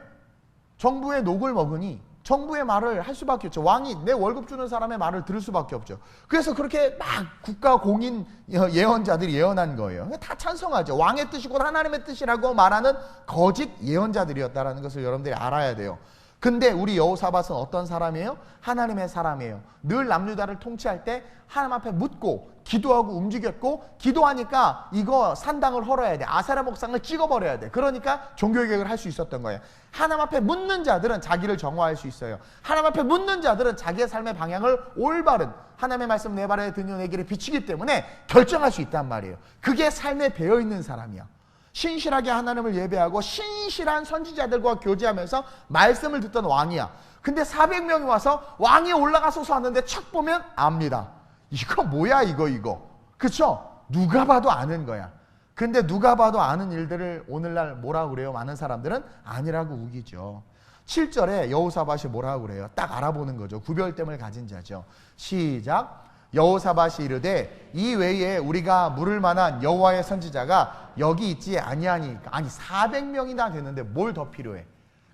정부의 녹을 먹으니 정부의 말을 할 수밖에 없죠. 왕이 내 월급 주는 사람의 말을 들을 수밖에 없죠. 그래서 그렇게 막 국가 공인 예언자들이 예언한 거예요. 다 찬성하죠. 왕의 뜻이 곧 하나님의 뜻이라고 말하는 거짓 예언자들이었다는 것을 여러분들이 알아야 돼요. 근데 우리 여호사밧은 어떤 사람이에요? 하나님의 사람이에요. 늘 남유다를 통치할 때 하나님 앞에 묻고 기도하고 움직였고, 기도하니까 이거 산당을 헐어야 돼. 아세라 목상을 찍어버려야 돼. 그러니까 종교개혁을 할 수 있었던 거예요. 하나님 앞에 묻는 자들은 자기를 정화할 수 있어요. 하나님 앞에 묻는 자들은 자기의 삶의 방향을 올바른 하나님의 말씀 내 발에 드는 내 길에 비치기 때문에 결정할 수 있단 말이에요. 그게 삶에 배어있는 사람이야. 신실하게 하나님을 예배하고 신실한 선지자들과 교제하면서 말씀을 듣던 왕이야. 근데 400명이 와서 왕이 올라가소서 하는데 척 보면 압니다. 이거 뭐야 이거. 그쵸? 누가 봐도 아는 거야. 근데 누가 봐도 아는 일들을 오늘날 뭐라고 그래요? 많은 사람들은 아니라고 우기죠. 7절에 여호사밧이 뭐라고 그래요? 딱 알아보는 거죠. 구별됨을 가진 자죠. 시작. 여호사밧이 이르되 이 외에 우리가 물을 만한 여호와의 선지자가 여기 있지 아니하니까. 아니 400명이나 되는데 뭘 더 필요해?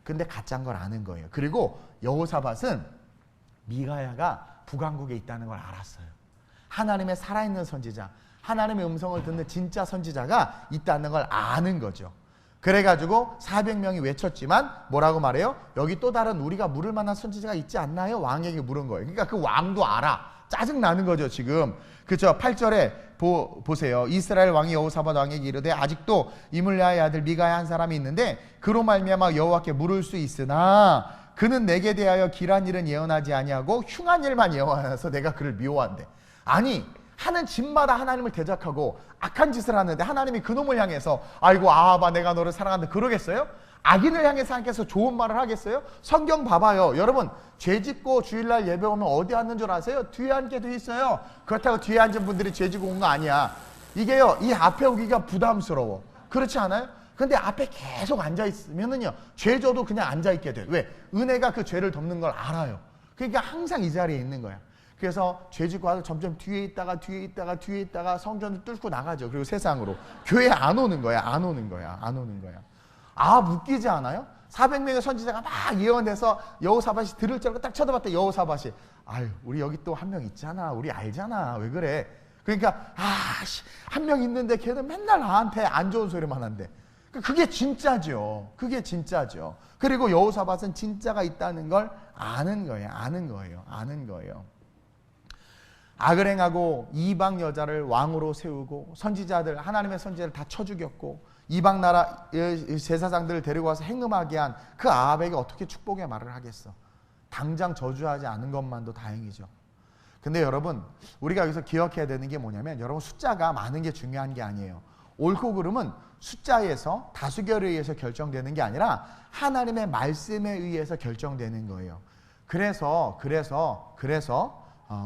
근데 가짜인 걸 아는 거예요. 그리고 여호사밧은 미가야가 북왕국에 있다는 걸 알았어요. 하나님의 살아있는 선지자, 하나님의 음성을 듣는 진짜 선지자가 있다는 걸 아는 거죠. 그래가지고 400명이 외쳤지만 뭐라고 말해요? 여기 또 다른 우리가 물을 만한 선지자가 있지 않나요? 왕에게 물은 거예요. 그러니까 그 왕도 알아. 짜증나는 거죠 지금. 그렇죠? 8절에 보세요. 이스라엘 왕이 여호사밧 왕에게 이르되 아직도 이물야의 아들 미가야 한 사람이 있는데 그로 말미암아 여호와께 물을 수 있으나 그는 내게 대하여 길한 일은 예언하지 아니하고 흉한 일만 예언하여서 내가 그를 미워한대. 아니 하는 집마다 하나님을 대적하고 악한 짓을 하는데 하나님이 그놈을 향해서 아이고 아합아 내가 너를 사랑한다 그러겠어요? 악인을 향해서 하나님께서 좋은 말을 하겠어요? 성경 봐봐요. 여러분 죄짓고 주일날 예배 오면 어디 앉는 줄 아세요? 뒤에 앉게 돼 있어요. 그렇다고 뒤에 앉은 분들이 죄지고 온 거 아니야. 이게요, 이 앞에 오기가 부담스러워. 그렇지 않아요? 근데 앞에 계속 앉아 있으면은요, 죄 져도 그냥 앉아 있게 돼요. 왜? 은혜가 그 죄를 덮는 걸 알아요. 그러니까 항상 이 자리에 있는 거야. 그래서 죄 짓고 와서 점점 뒤에 있다가 성전을 뚫고 나가죠. 그리고 세상으로. 교회 안 오는 거야. 안 오는 거야. 아, 웃기지 않아요? 400명의 선지자가 막 예언해서 여호사밧이 들을 줄 알고 딱 쳐다봤다. 여호사밧이 아유, 우리 여기 또 한 명 있잖아. 우리 알잖아. 왜 그래? 그러니까 한 명 있는데 걔는 맨날 나한테 안 좋은 소리만 한대. 그게 진짜죠. 그리고 여호사밧은 진짜가 있다는 걸 아는 거예요. 악을 행하고 이방 여자를 왕으로 세우고 선지자들, 하나님의 선지자를 다 쳐 죽였고 이방 나라 제사장들을 데리고 와서 행음하게 한 그 아합에게 어떻게 축복의 말을 하겠어. 당장 저주하지 않은 것만도 다행이죠. 근데 여러분, 우리가 여기서 기억해야 되는 게 뭐냐면, 여러분 숫자가 많은 게 중요한 게 아니에요. 옳고 그름은 숫자에서 다수결에 의해서 결정되는 게 아니라 하나님의 말씀에 의해서 결정되는 거예요. 그래서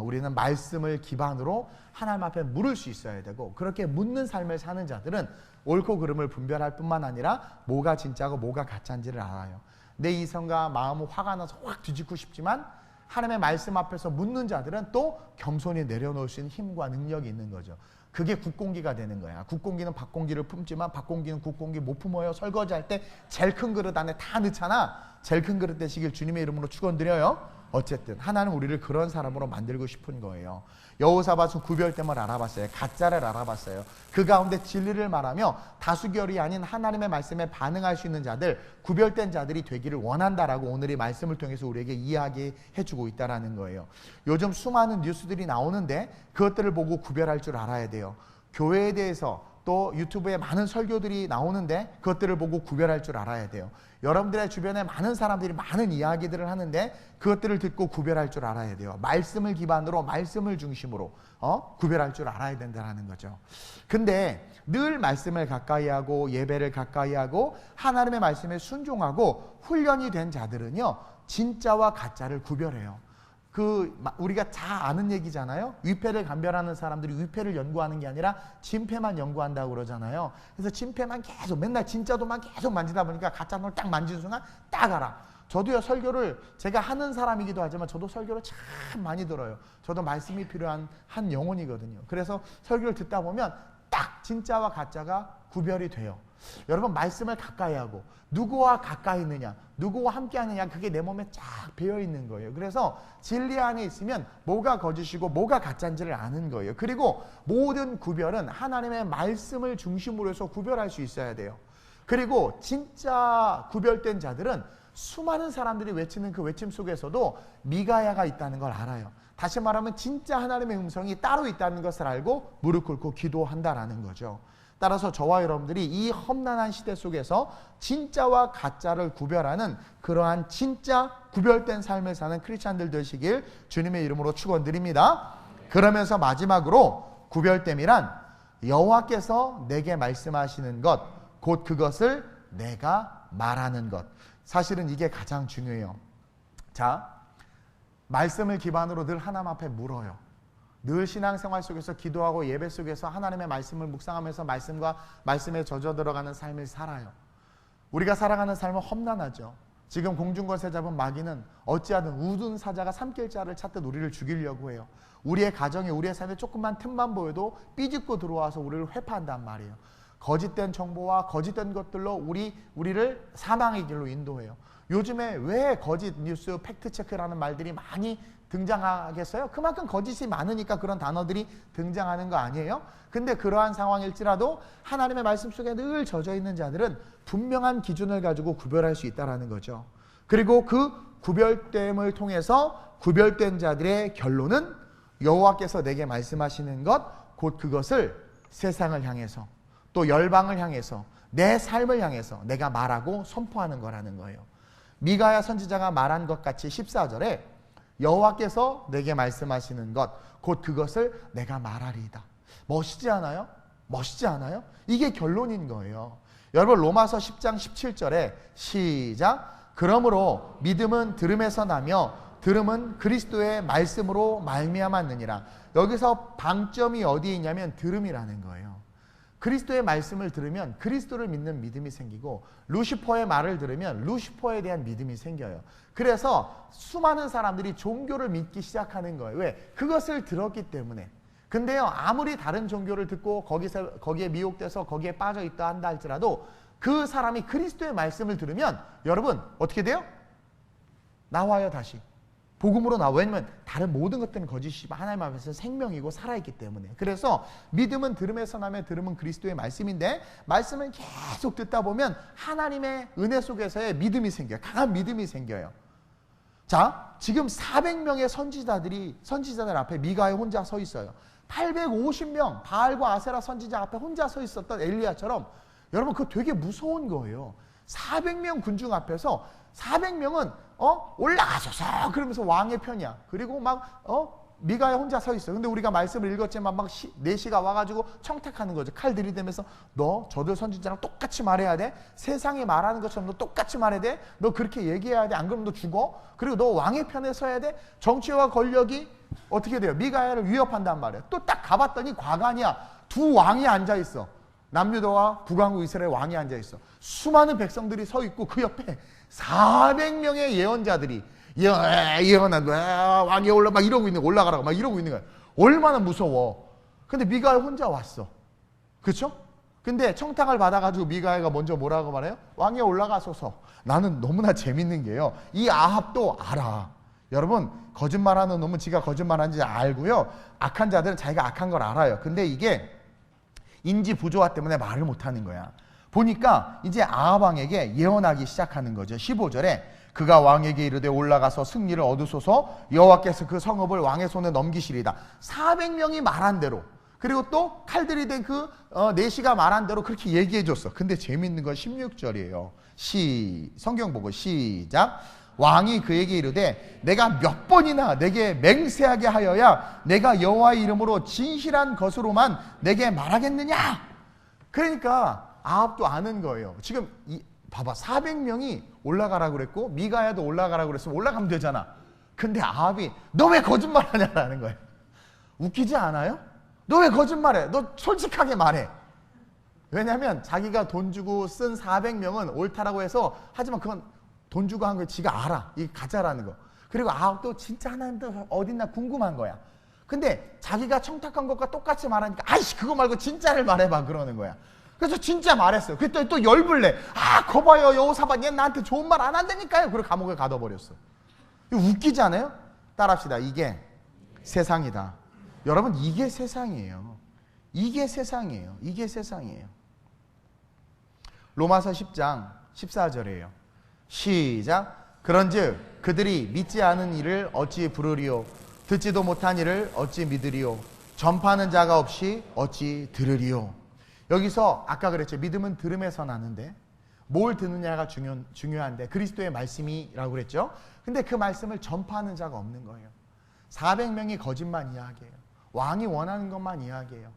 우리는 말씀을 기반으로 하나님 앞에 물을 수 있어야 되고, 그렇게 묻는 삶을 사는 자들은 옳고 그름을 분별할 뿐만 아니라 뭐가 진짜고 뭐가 가짜인지를 알아요. 내 이성과 마음은 화가 나서 확 뒤집고 싶지만 하나님의 말씀 앞에서 묻는 자들은 또 겸손히 내려놓을 수 있는 힘과 능력이 있는 거죠. 그게 국공기가 되는 거야. 국공기는 밥공기를 품지만 밥공기는 국공기 못 품어요. 설거지할 때 제일 큰 그릇 안에 다 넣잖아. 제일 큰 그릇 되시길 주님의 이름으로 축원드려요. 어쨌든 하나는 우리를 그런 사람으로 만들고 싶은 거예요. 여호사밧은 구별됨을 알아봤어요. 가짜를 알아봤어요. 그 가운데 진리를 말하며 다수결이 아닌 하나님의 말씀에 반응할 수 있는 자들, 구별된 자들이 되기를 원한다라고 오늘 이 말씀을 통해서 우리에게 이야기해주고 있다는 거예요. 요즘 수많은 뉴스들이 나오는데 그것들을 보고 구별할 줄 알아야 돼요. 교회에 대해서 또 유튜브에 많은 설교들이 나오는데 그것들을 보고 구별할 줄 알아야 돼요. 여러분들의 주변에 많은 사람들이 많은 이야기들을 하는데 그것들을 듣고 구별할 줄 알아야 돼요. 말씀을 기반으로, 말씀을 중심으로 구별할 줄 알아야 된다는 거죠. 근데 늘 말씀을 가까이 하고 예배를 가까이 하고 하나님의 말씀에 순종하고 훈련이 된 자들은요, 진짜와 가짜를 구별해요. 우리가 다 아는 얘기잖아요. 위패를 감별하는 사람들이 위패를 연구하는 게 아니라 진패만 연구한다고 그러잖아요. 그래서 진패만 계속 맨날 진짜도만 계속 만지다 보니까 가짜도를 딱 만지는 순간 딱 알아. 저도요, 설교를 제가 하는 사람이기도 하지만 저도 설교를 참 많이 들어요. 저도 말씀이 필요한 한 영혼이거든요. 그래서 설교를 듣다 보면 딱 진짜와 가짜가 구별이 돼요. 여러분, 말씀을 가까이 하고 누구와 가까이 있느냐, 누구와 함께 하느냐, 그게 내 몸에 쫙 배어 있는 거예요. 그래서 진리 안에 있으면 뭐가 거짓이고 뭐가 가짜인지를 아는 거예요. 그리고 모든 구별은 하나님의 말씀을 중심으로 해서 구별할 수 있어야 돼요. 그리고 진짜 구별된 자들은 수많은 사람들이 외치는 그 외침 속에서도 미가야가 있다는 걸 알아요. 다시 말하면 진짜 하나님의 음성이 따로 있다는 것을 알고 무릎 꿇고 기도한다라는 거죠. 따라서 저와 여러분들이 이 험난한 시대 속에서 진짜와 가짜를 구별하는 그러한 진짜 구별된 삶을 사는 크리스찬들 되시길 주님의 이름으로 축원드립니다. 그러면서 마지막으로 구별됨이란 여호와께서 내게 말씀하시는 것, 곧 그것을 내가 말하는 것. 사실은 이게 가장 중요해요. 자, 말씀을 기반으로 늘 하나님 앞에 물어요. 늘 신앙생활 속에서 기도하고 예배 속에서 하나님의 말씀을 묵상하면서 말씀과 말씀에 젖어 들어가는 삶을 살아요. 우리가 살아가는 삶은 험난하죠. 지금 공중권세 잡은 마귀는 어찌하든 우둔 사자가 삼킬 자를 찾듯 우리를 죽이려고 해요. 우리의 가정에, 우리의 삶에 조금만 틈만 보여도 삐집고 들어와서 우리를 회파한단 말이에요. 거짓된 정보와 거짓된 것들로 우리를 사망의 길로 인도해요. 요즘에 왜 거짓 뉴스, 팩트체크라는 말들이 많이 등장하겠어요? 그만큼 거짓이 많으니까 그런 단어들이 등장하는 거 아니에요? 근데 그러한 상황일지라도 하나님의 말씀 속에 늘 젖어 있는 자들은 분명한 기준을 가지고 구별할 수 있다는 거죠. 그리고 그 구별됨을 통해서 구별된 자들의 결론은 여호와께서 내게 말씀하시는 것, 곧 그것을 세상을 향해서 또 열방을 향해서 내 삶을 향해서 내가 말하고 선포하는 거라는 거예요. 미가야 선지자가 말한 것 같이 14절에 여호와께서 내게 말씀하시는 것, 곧 그것을 내가 말하리이다. 멋있지 않아요? 멋있지 않아요? 이게 결론인 거예요. 여러분 로마서 10장 17절에 시작. 그러므로 믿음은 들음에서 나며 들음은 그리스도의 말씀으로 말미암았느니라. 여기서 방점이 어디에 있냐면 들음이라는 거예요. 그리스도의 말씀을 들으면 그리스도를 믿는 믿음이 생기고 루시퍼의 말을 들으면 루시퍼에 대한 믿음이 생겨요. 그래서 수많은 사람들이 종교를 믿기 시작하는 거예요. 왜? 그것을 들었기 때문에. 근데요, 아무리 다른 종교를 듣고 거기에 미혹돼서 거기에 빠져 있다 한다 할지라도 그 사람이 그리스도의 말씀을 들으면 여러분 어떻게 돼요? 나와요, 다시. 복음으로 나와. 왜냐면 다른 모든 것들은 거짓이지만 하나님 앞에서 생명이고 살아있기 때문에. 그래서 믿음은 들음에서 나며 들음은 그리스도의 말씀인데 말씀을 계속 듣다 보면 하나님의 은혜 속에서의 믿음이 생겨요. 강한 믿음이 생겨요. 자, 지금 400명의 선지자들 앞에 미가야 혼자 서 있어요. 850명 바알과 아세라 선지자 앞에 혼자 서 있었던 엘리야처럼 여러분 그거 되게 무서운 거예요. 400명 군중 앞에서 400명은 올라가소서 그러면서 왕의 편이야. 그리고 막 미가야 혼자 서 있어. 근데 우리가 말씀을 읽었지만 막 내시가 와가지고 청탁하는 거죠. 칼 들이대면서 너 저들 선지자랑 똑같이 말해야 돼. 세상이 말하는 것처럼 너 똑같이 말해야 돼. 너 그렇게 얘기해야 돼. 안 그러면 너 죽어. 그리고 너 왕의 편에 서야 돼. 정치와 권력이 어떻게 돼요? 미가야를 위협한단 말이에요. 또 딱 가봤더니 과관이야. 두 왕이 앉아있어. 남유다와 북왕국 이스라엘 왕이 앉아있어. 수많은 백성들이 서 있고 그 옆에 400명의 예언자들이 예언한 왕이 막 이러고 있는 거, 올라가라고 막 이러고 있는 거야. 얼마나 무서워. 근데 미가야 혼자 왔어. 그렇죠? 근데 청탁을 받아가지고 미가야가 먼저 뭐라고 말해요? 왕에 올라가소서. 나는 너무나 재밌는 게요. 이 아합도 알아. 여러분 거짓말하는 놈은 지가 거짓말하는지 알고요. 악한 자들은 자기가 악한 걸 알아요. 근데 이게 인지 부조화 때문에 말을 못하는 거야. 보니까 이제 아합 왕에게 예언하기 시작하는 거죠. 15절에 그가 왕에게 이르되 올라가서 승리를 얻으소서 여호와께서 그 성읍을 왕의 손에 넘기시리다. 400명이 말한 대로 그리고 또 칼들이 된 그 내시가 말한 대로 그렇게 얘기해 줬어. 근데 재밌는 건 16절이에요. 성경 보고 시작. 왕이 그에게 이르되 내가 몇 번이나 내게 맹세하게 하여야 내가 여호와의 이름으로 진실한 것으로만 내게 말하겠느냐. 그러니까 아합도 아는 거예요. 지금 봐봐 400명이 올라가라고 그랬고 미가야도 올라가라고 그랬으면 올라가면 되잖아. 근데 아합이 너 왜 거짓말하냐라는 거예요. 웃기지 않아요? 너 왜 거짓말해? 너 솔직하게 말해. 왜냐하면 자기가 돈 주고 쓴 400명은 옳다라고 해서 하지만 그건 돈 주고 한 거 지가 알아. 이게 가짜라는 거. 그리고 아합도 진짜 하나님도 어딨나 궁금한 거야. 근데 자기가 청탁한 것과 똑같이 말하니까 아이씨 그거 말고 진짜를 말해봐 그러는 거야. 그래서 진짜 말했어요. 그랬더니 또 열불 내. 거봐요 여호사밧 얘 나한테 좋은 말 안 한다니까요. 그리고 감옥에 가둬버렸어. 이거 웃기지 않아요? 따라합시다. 이게 세상이다. 여러분 이게 세상이에요. 이게 세상이에요. 이게 세상이에요. 로마서 10장 14절이에요. 시작. 그런즉 그들이 믿지 않은 일을 어찌 부르리요 듣지도 못한 일을 어찌 믿으리요 전파하는 자가 없이 어찌 들으리요. 여기서 아까 그랬죠. 믿음은 들음에서 나는데 뭘 듣느냐가 중요한데 그리스도의 말씀이라고 그랬죠. 근데 그 말씀을 전파하는 자가 없는 거예요. 400명이 거짓만 이야기해요. 왕이 원하는 것만 이야기해요.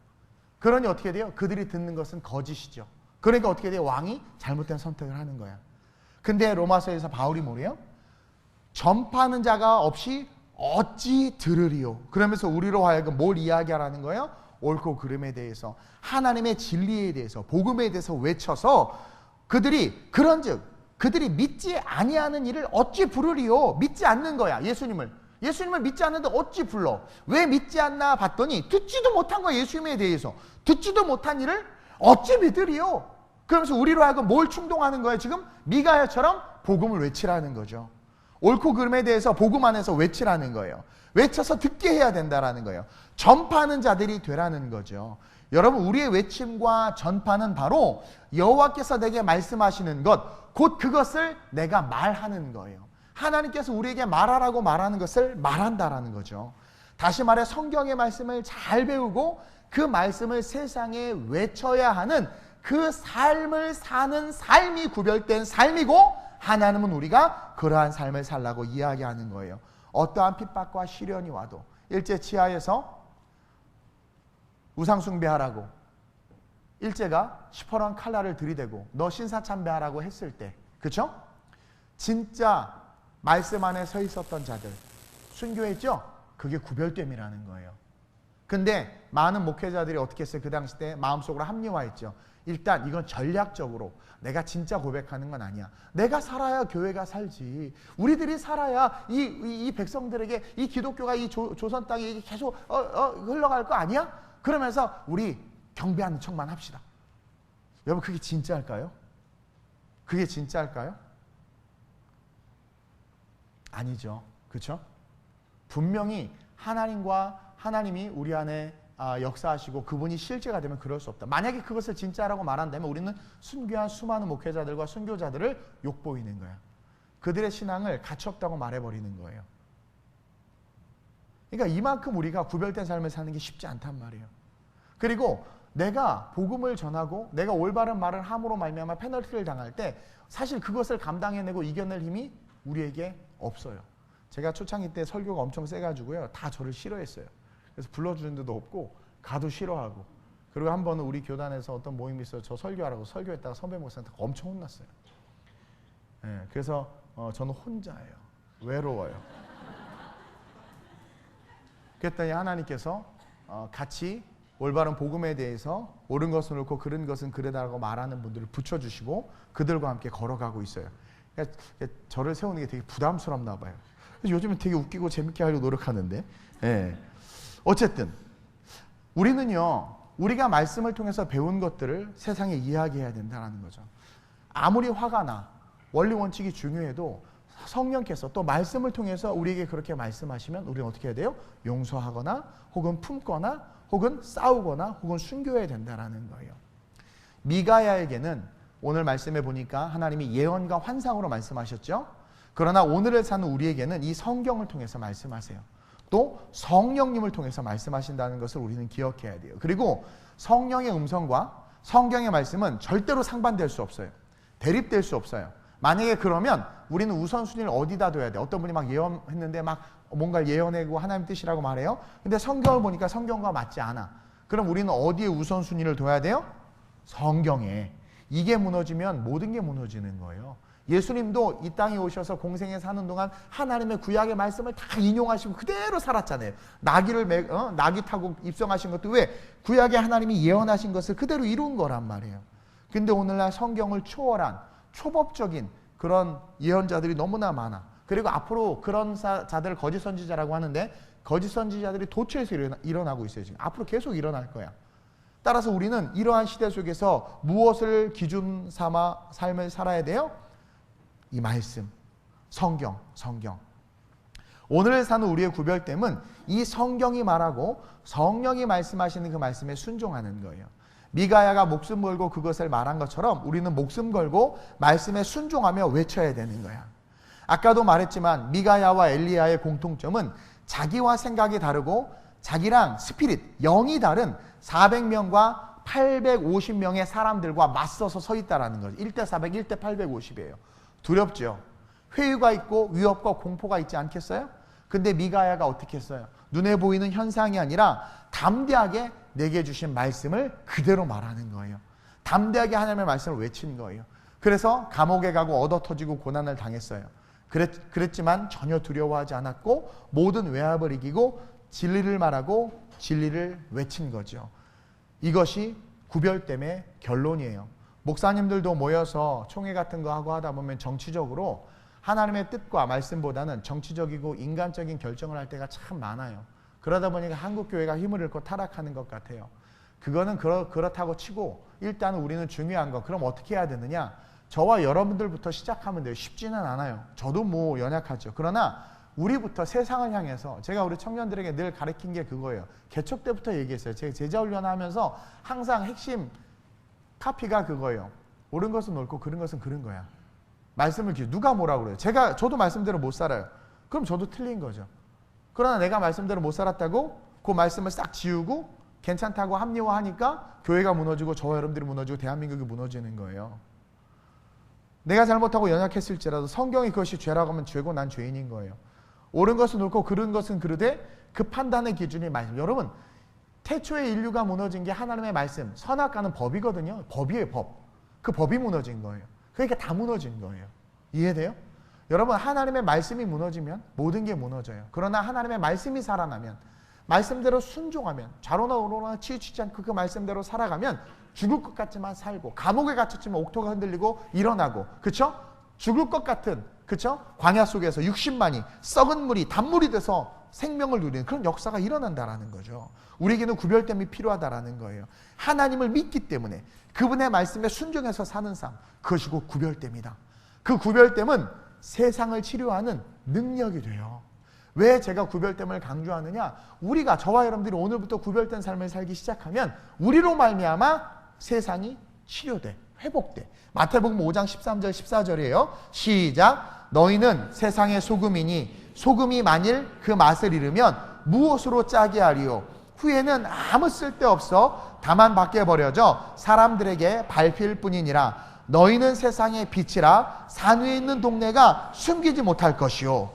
그러니 어떻게 돼요? 그들이 듣는 것은 거짓이죠. 그러니까 어떻게 돼요? 왕이 잘못된 선택을 하는 거야. 근데 로마서에서 바울이 뭐래요? 전파하는 자가 없이 어찌 들으리요. 그러면서 우리로 하여금 뭘 이야기하라는 거예요? 옳고 그름에 대해서 하나님의 진리에 대해서 복음에 대해서 외쳐서 그들이 그런즉 그들이 믿지 아니하는 일을 어찌 부르리요. 믿지 않는 거야. 예수님을 믿지 않는데 어찌 불러. 왜 믿지 않나 봤더니 듣지도 못한 거야. 예수님에 대해서 듣지도 못한 일을 어찌 믿으리요. 그러면서 우리로 하여금 뭘 충동하는 거예요? 지금 미가야처럼 복음을 외치라는 거죠. 옳고 그름에 대해서 복음 안에서 외치라는 거예요. 외쳐서 듣게 해야 된다라는 거예요. 전파하는 자들이 되라는 거죠. 여러분 우리의 외침과 전파는 바로 여호와께서 내게 말씀하시는 것, 곧 그것을 내가 말하는 거예요. 하나님께서 우리에게 말하라고 말하는 것을 말한다라는 거죠. 다시 말해 성경의 말씀을 잘 배우고 그 말씀을 세상에 외쳐야 하는 그 삶을 사는 삶이 구별된 삶이고 하나님은 우리가 그러한 삶을 살라고 이야기하는 거예요. 어떠한 핍박과 시련이 와도 일제 치하에서 우상 숭배하라고 일제가 시퍼런 칼날을 들이대고 너 신사참배하라고 했을 때, 그렇죠? 진짜 말씀 안에 서 있었던 자들 순교했죠? 그게 구별됨이라는 거예요. 근데 많은 목회자들이 어떻게 했어요? 그 당시 때 마음속으로 합리화했죠. 일단 이건 전략적으로 내가 진짜 고백하는 건 아니야. 내가 살아야 교회가 살지. 우리들이 살아야 이 백성들에게 이 기독교가 이 조선 땅에 계속 흘러갈 거 아니야? 그러면서 우리 경배하는 척만 합시다. 여러분, 그게 진짜일까요? 그게 진짜일까요? 아니죠. 그렇죠? 분명히 하나님이 우리 안에 역사하시고 그분이 실제가 되면 그럴 수 없다. 만약에 그것을 진짜라고 말한다면 우리는 순교한 수많은 목회자들과 순교자들을 욕보이는 거야. 그들의 신앙을 가치없다고 말해버리는 거예요. 그러니까 이만큼 우리가 구별된 삶을 사는 게 쉽지 않단 말이에요. 그리고 내가 복음을 전하고 내가 올바른 말을 함으로 말미암아 페널티를 당할 때 사실 그것을 감당해내고 이겨낼 힘이 우리에게 없어요. 제가 초창기 때 설교가 엄청 세가지고요, 다 저를 싫어했어요. 그래서 불러주는 데도 없고 가도 싫어하고, 그리고 한 번은 우리 교단에서 어떤 모임이 있어서 저 설교하라고 설교했다가 선배 목사한테 엄청 혼났어요. 그래서 저는 혼자예요. 외로워요. 그랬더니 하나님께서 같이 올바른 복음에 대해서 옳은 것은 옳고 그른 것은 그르다라고 말하는 분들을 붙여주시고 그들과 함께 걸어가고 있어요. 그러니까 저를 세우는 게 되게 부담스럽나 봐요. 그래서 요즘은 되게 웃기고 재밌게 하려고 노력하는데, 어쨌든 우리는요, 우리가 말씀을 통해서 배운 것들을 세상에 이야기해야 된다는 거죠. 아무리 화가 나, 원리 원칙이 중요해도 성령께서 또 말씀을 통해서 우리에게 그렇게 말씀하시면 우리는 어떻게 해야 돼요? 용서하거나 혹은 품거나 혹은 싸우거나 혹은 순교해야 된다는 거예요. 미가야에게는 오늘 말씀해 보니까 하나님이 예언과 환상으로 말씀하셨죠. 그러나 오늘을 사는 우리에게는 이 성경을 통해서 말씀하세요. 또 성령님을 통해서 말씀하신다는 것을 우리는 기억해야 돼요. 그리고 성령의 음성과 성경의 말씀은 절대로 상반될 수 없어요. 대립될 수 없어요. 만약에 그러면 우리는 우선순위를 어디다 둬야 돼? 어떤 분이 막 예언했는데 막 뭔가 예언하고 하나님 뜻이라고 말해요. 근데 성경을 보니까 성경과 맞지 않아. 그럼 우리는 어디에 우선순위를 둬야 돼요? 성경에. 이게 무너지면 모든 게 무너지는 거예요. 예수님도 이 땅에 오셔서 공생에 사는 동안 하나님의 구약의 말씀을 다 인용하시고 그대로 살았잖아요. 나귀 타고 입성하신 것도 왜? 구약의 하나님이 예언하신 것을 그대로 이룬 거란 말이에요. 근데 오늘날 성경을 초월한 초법적인 그런 예언자들이 너무나 많아. 그리고 앞으로 그런 자들을 거짓 선지자라고 하는데 거짓 선지자들이 도처에서 일어나고 있어요. 지금 앞으로 계속 일어날 거야. 따라서 우리는 이러한 시대 속에서 무엇을 기준 삼아 삶을 살아야 돼요? 이 말씀, 성경. 오늘 사는 우리의 구별됨은 이 성경이 말하고 성령이 말씀하시는 그 말씀에 순종하는 거예요. 미가야가 목숨 걸고 그것을 말한 것처럼 우리는 목숨 걸고 말씀에 순종하며 외쳐야 되는 거야. 아까도 말했지만 미가야와 엘리야의 공통점은 자기와 생각이 다르고 자기랑 스피릿, 영이 다른 400명과 850명의 사람들과 맞서서 서 있다는 거죠. 1대 400, 1대 850이에요. 두렵죠. 회유가 있고 위협과 공포가 있지 않겠어요? 근데 미가야가 어떻게 했어요? 눈에 보이는 현상이 아니라 담대하게 내게 주신 말씀을 그대로 말하는 거예요. 담대하게 하나님의 말씀을 외친 거예요. 그래서 감옥에 가고 얻어터지고 고난을 당했어요. 그랬지만 전혀 두려워하지 않았고 모든 외압을 이기고 진리를 말하고 진리를 외친 거죠. 이것이 구별됨의 결론이에요. 목사님들도 모여서 총회 같은 거 하고 하다 보면 정치적으로 하나님의 뜻과 말씀보다는 정치적이고 인간적인 결정을 할 때가 참 많아요. 그러다 보니까 한국교회가 힘을 잃고 타락하는 것 같아요. 그거는 그렇다고 치고 일단 우리는 중요한 거, 그럼 어떻게 해야 되느냐? 저와 여러분들부터 시작하면 돼요. 쉽지는 않아요. 저도 뭐 연약하죠. 그러나 우리부터 세상을 향해서, 제가 우리 청년들에게 늘 가르친 게 그거예요. 개척 때부터 얘기했어요. 제가 제자훈련 하면서 항상 핵심 카피가 그거예요. 옳은 것은 옳고 그른 것은 그른 거야. 말씀을 누가 뭐라고 그래요? 저도 말씀대로 못 살아요. 그럼 저도 틀린 거죠. 그러나 내가 말씀대로 못 살았다고 그 말씀을 싹 지우고 괜찮다고 합리화하니까 교회가 무너지고 저와 여러분들이 무너지고 대한민국이 무너지는 거예요. 내가 잘못하고 연약했을지라도 성경이 그것이 죄라고 하면 죄고 난 죄인인 거예요. 옳은 것은 옳고 그른 것은 그르되 그 판단의 기준이 말씀. 여러분, 태초에 인류가 무너진 게 하나님의 말씀, 선악과는 법이거든요. 법이에요, 법. 그 법이 무너진 거예요. 그러니까 다 무너진 거예요. 이해돼요? 여러분, 하나님의 말씀이 무너지면 모든 게 무너져요. 그러나 하나님의 말씀이 살아나면, 말씀대로 순종하면, 좌로나 우로나 치우치지 않고 그 말씀대로 살아가면 죽을 것 같지만 살고, 감옥에 갇혔지만 옥토가 흔들리고 일어나고, 그쵸? 죽을 것 같은, 그쵸? 광야 속에서 60만이 썩은 물이 단물이 돼서 생명을 누리는 그런 역사가 일어난다라는 거죠. 우리에게는 구별됨이 필요하다라는 거예요. 하나님을 믿기 때문에 그분의 말씀에 순종해서 사는 삶, 그것이 곧 구별됨이다. 그 구별됨은 세상을 치료하는 능력이 돼요. 왜 제가 구별됨을 강조하느냐? 우리가, 저와 여러분들이 오늘부터 구별된 삶을 살기 시작하면 우리로 말미암아 세상이 치료돼, 회복돼. 마태복음 5장 13절 14절이에요. 시작. 너희는 세상의 소금이니 소금이 만일 그 맛을 잃으면 무엇으로 짜게 하리요? 후에는 아무 쓸데없어 다만 밖에 버려져 사람들에게 밟힐 뿐이니라. 너희는 세상의 빛이라. 산 위에 있는 동네가 숨기지 못할 것이요.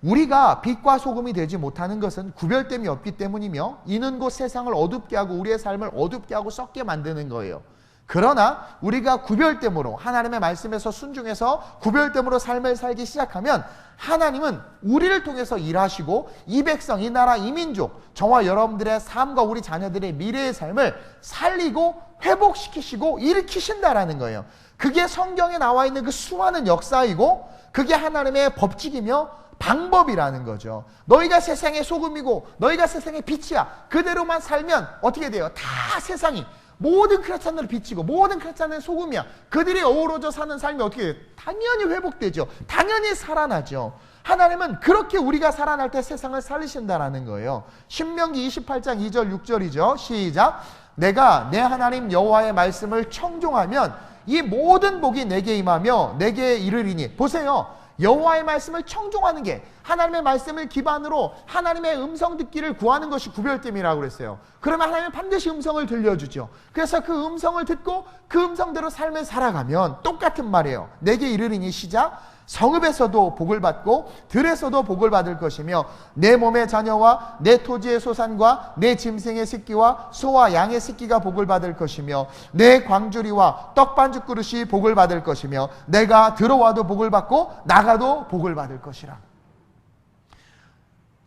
우리가 빛과 소금이 되지 못하는 것은 구별됨이 없기 때문이며, 이는 곧 세상을 어둡게 하고 우리의 삶을 어둡게 하고 썩게 만드는 거예요. 그러나 우리가 구별됨으로, 하나님의 말씀에서 순종해서 구별됨으로 삶을 살기 시작하면 하나님은 우리를 통해서 일하시고 이 백성, 이 나라, 이 민족, 저와 여러분들의 삶과 우리 자녀들의 미래의 삶을 살리고 회복시키시고 일으키신다라는 거예요. 그게 성경에 나와 있는 그 수많은 역사이고, 그게 하나님의 법칙이며 방법이라는 거죠. 너희가 세상의 소금이고 너희가 세상의 빛이야. 그대로만 살면 어떻게 돼요? 다 세상이, 모든 크리스찬들을 비치고 모든 크리스찬은 소금이야. 그들이 어우러져 사는 삶이 어떻게 돼요? 당연히 회복되죠. 당연히 살아나죠. 하나님은 그렇게 우리가 살아날 때 세상을 살리신다라는 거예요. 신명기 28장 2절 6절이죠. 시작. 내가 내 하나님 여호와의 말씀을 청종하면 이 모든 복이 내게 임하며 내게 이르리니. 보세요. 여호와의 말씀을 청종하는 게, 하나님의 말씀을 기반으로 하나님의 음성 듣기를 구하는 것이 구별됨이라고 그랬어요. 그러면 하나님은 반드시 음성을 들려주죠. 그래서 그 음성을 듣고 그 음성대로 삶을 살아가면 똑같은 말이에요. 내게 이르리니. 시작. 성읍에서도 복을 받고 들에서도 복을 받을 것이며 내 몸의 자녀와 내 토지의 소산과 내 짐승의 새끼와 소와 양의 새끼가 복을 받을 것이며 내 광주리와 떡반죽 그릇이 복을 받을 것이며 내가 들어와도 복을 받고 나가도 복을 받을 것이라.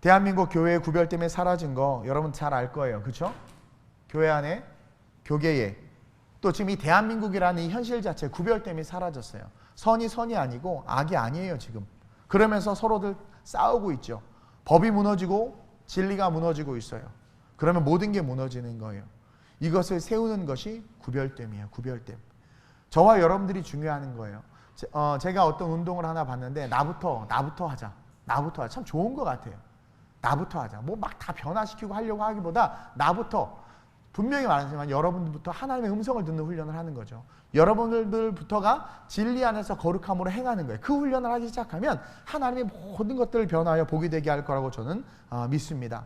대한민국 교회의 구별됨이 사라진 거 여러분 잘 알 거예요. 그렇죠? 교회 안에, 교계에, 또 지금 이 대한민국이라는 이 현실 자체 구별됨이 사라졌어요. 선이 선이 아니고 악이 아니에요 지금. 그러면서 서로들 싸우고 있죠. 법이 무너지고 진리가 무너지고 있어요. 그러면 모든 게 무너지는 거예요. 이것을 세우는 것이 구별됨이에요. 구별됨. 저와 여러분들이 중요한 거예요. 제가 어떤 운동을 하나 봤는데 나부터 하자. 나부터 하자. 참 좋은 것 같아요. 나부터 하자. 뭐 막 다 변화시키고 하려고 하기보다 나부터, 분명히 말하지만 여러분들부터 하나님의 음성을 듣는 훈련을 하는 거죠. 여러분들부터가 진리 안에서 거룩함으로 행하는 거예요. 그 훈련을 하기 시작하면 하나님의 모든 것들을 변화하여 복이 되게 할 거라고 저는 믿습니다.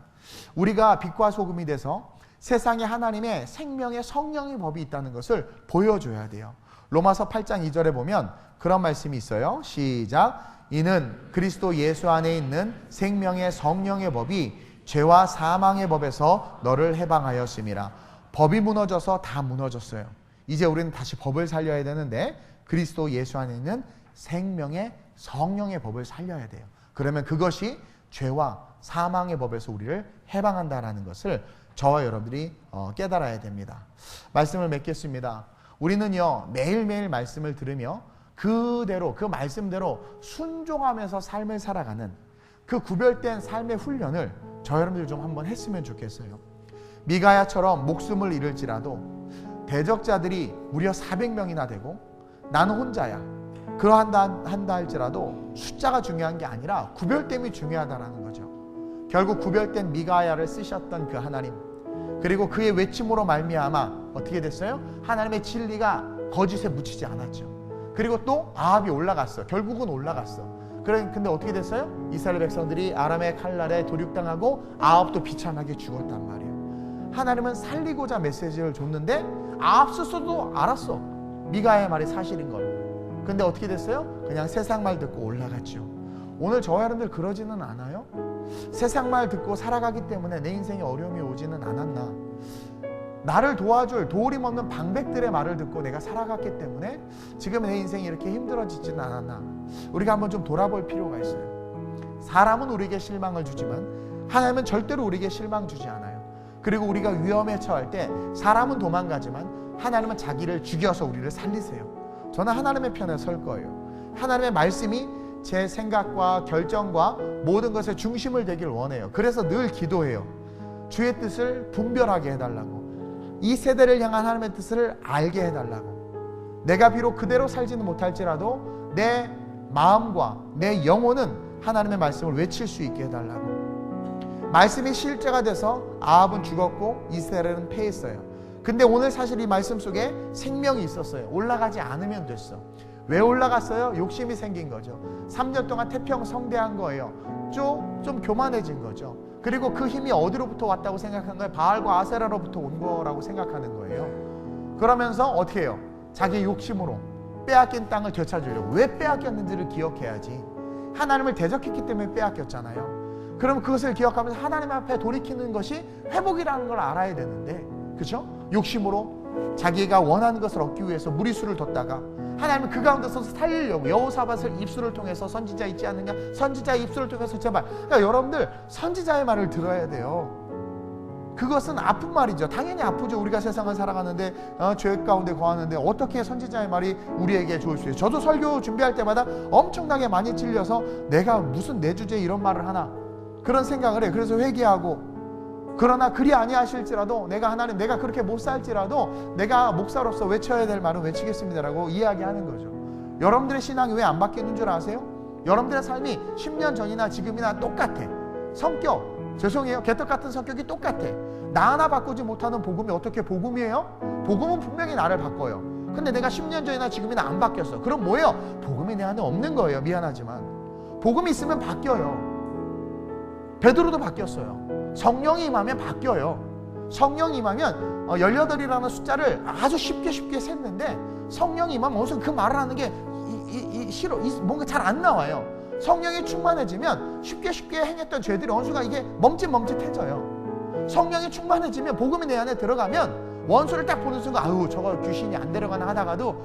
우리가 빛과 소금이 돼서 세상에 하나님의 생명의 성령의 법이 있다는 것을 보여줘야 돼요. 로마서 8장 2절에 보면 그런 말씀이 있어요. 시작. 이는 그리스도 예수 안에 있는 생명의 성령의 법이 죄와 사망의 법에서 너를 해방하였음이라. 법이 무너져서 다 무너졌어요. 이제 우리는 다시 법을 살려야 되는데 그리스도 예수 안에 있는 생명의 성령의 법을 살려야 돼요. 그러면 그것이 죄와 사망의 법에서 우리를 해방한다라는 것을 저와 여러분들이 깨달아야 됩니다. 말씀을 맺겠습니다. 우리는요 매일매일 말씀을 들으며 그대로, 그 말씀대로 순종하면서 삶을 살아가는 그 구별된 삶의 훈련을 저 여러분들 좀 한번 했으면 좋겠어요. 미가야처럼 목숨을 잃을지라도 대적자들이 무려 400명이나 되고 나는 혼자야. 그러한다 할지라도 숫자가 중요한 게 아니라 구별됨이 중요하다는 거죠. 결국 구별된 미가야를 쓰셨던 그 하나님, 그리고 그의 외침으로 말미암아 어떻게 됐어요? 하나님의 진리가 거짓에 묻히지 않았죠. 그리고 또 아합이 올라갔어. 결국은 올라갔어. 근데 어떻게 됐어요? 이스라엘 백성들이 아람의 칼날에 도륙당하고 아합도 비참하게 죽었단 말이에요. 하나님은 살리고자 메시지를 줬는데 아합 스스로도 알았어. 미가야의 말이 사실인 걸. 근데 어떻게 됐어요? 그냥 세상 말 듣고 올라갔죠. 오늘 저와 여러분들 그러지는 않아요? 세상 말 듣고 살아가기 때문에 내 인생에 어려움이 오지는 않았나? 나를 도와줄 도우림 없는 방백들의 말을 듣고 내가 살아갔기 때문에 지금 내 인생이 이렇게 힘들어지지는 않았나? 우리가 한번 좀 돌아볼 필요가 있어요. 사람은 우리에게 실망을 주지만 하나님은 절대로 우리에게 실망 주지 않아요. 그리고 우리가 위험에 처할 때 사람은 도망가지만 하나님은 자기를 죽여서 우리를 살리세요. 저는 하나님의 편에 설 거예요. 하나님의 말씀이 제 생각과 결정과 모든 것의 중심을 되길 원해요. 그래서 늘 기도해요. 주의 뜻을 분별하게 해달라고. 이 세대를 향한 하나님의 뜻을 알게 해달라고. 내가 비록 그대로 살지는 못할지라도 내 마음과 내 영혼은 하나님의 말씀을 외칠 수 있게 해달라고. 말씀이 실제가 돼서 아합은 죽었고 이스라엘은 패했어요. 근데 오늘 사실 이 말씀 속에 생명이 있었어요. 올라가지 않으면 됐어. 왜 올라갔어요? 욕심이 생긴 거죠. 3년 동안 태평성대한 거예요. 좀 교만해진 거죠. 그리고 그 힘이 어디로부터 왔다고 생각한 거예요? 바알과 아세라로부터 온 거라고 생각하는 거예요. 그러면서 어떻게 해요? 자기 욕심으로 빼앗긴 땅을 되찾으려고. 왜 빼앗겼는지를 기억해야지. 하나님을 대적했기 때문에 빼앗겼잖아요. 그럼 그것을 기억하면서 하나님 앞에 돌이키는 것이 회복이라는 걸 알아야 되는데, 그렇죠? 욕심으로 자기가 원하는 것을 얻기 위해서 무리수를 뒀다가 하나님은 그 가운데서 살리려고 여호사밧을 입술을 통해서 선지자 있지 않느냐? 선지자의 입술을 통해서 제발. 그러니까 여러분들 선지자의 말을 들어야 돼요. 그것은 아픈 말이죠. 당연히 아프죠. 우리가 세상을 살아가는데 죄 가운데 거하는데 어떻게 선지자의 말이 우리에게 좋을 수 있어요? 저도 설교 준비할 때마다 엄청나게 많이 찔려서 내가 무슨 내 주제에 이런 말을 하나 그런 생각을 해요. 그래서 회개하고, 그러나 그리 아니하실지라도 내가 하나님 내가 그렇게 못 살지라도 내가 목사로서 외쳐야 될 말은 외치겠습니다라고 이야기하는 거죠. 여러분들의 신앙이 왜 안 바뀌는 줄 아세요? 여러분들의 삶이 10년 전이나 지금이나 똑같아. 성격, 죄송해요, 개떡 같은 성격이 똑같아. 나 하나 바꾸지 못하는 복음이 어떻게 복음이에요? 복음은 분명히 나를 바꿔요. 근데 내가 10년 전이나 지금이나 안 바뀌었어. 그럼 뭐예요? 복음이 내 안에 없는 거예요. 미안하지만 복음이 있으면 바뀌어요. 베드로도 바뀌었어요. 성령이 임하면 바뀌어요. 성령이 임하면 18이라는 숫자를 아주 쉽게 셌는데 성령이 임하면 어디서 그 말을 하는 게 싫어. 뭔가 잘 안 나와요. 성령이 충만해지면 쉽게 행했던 죄들이 원수가 이게 멈칫멈칫해져요. 성령이 충만해지면 복음이 내 안에 들어가면 원수를 딱 보는 순간 아유 저거 귀신이 안 데려가나 하다가도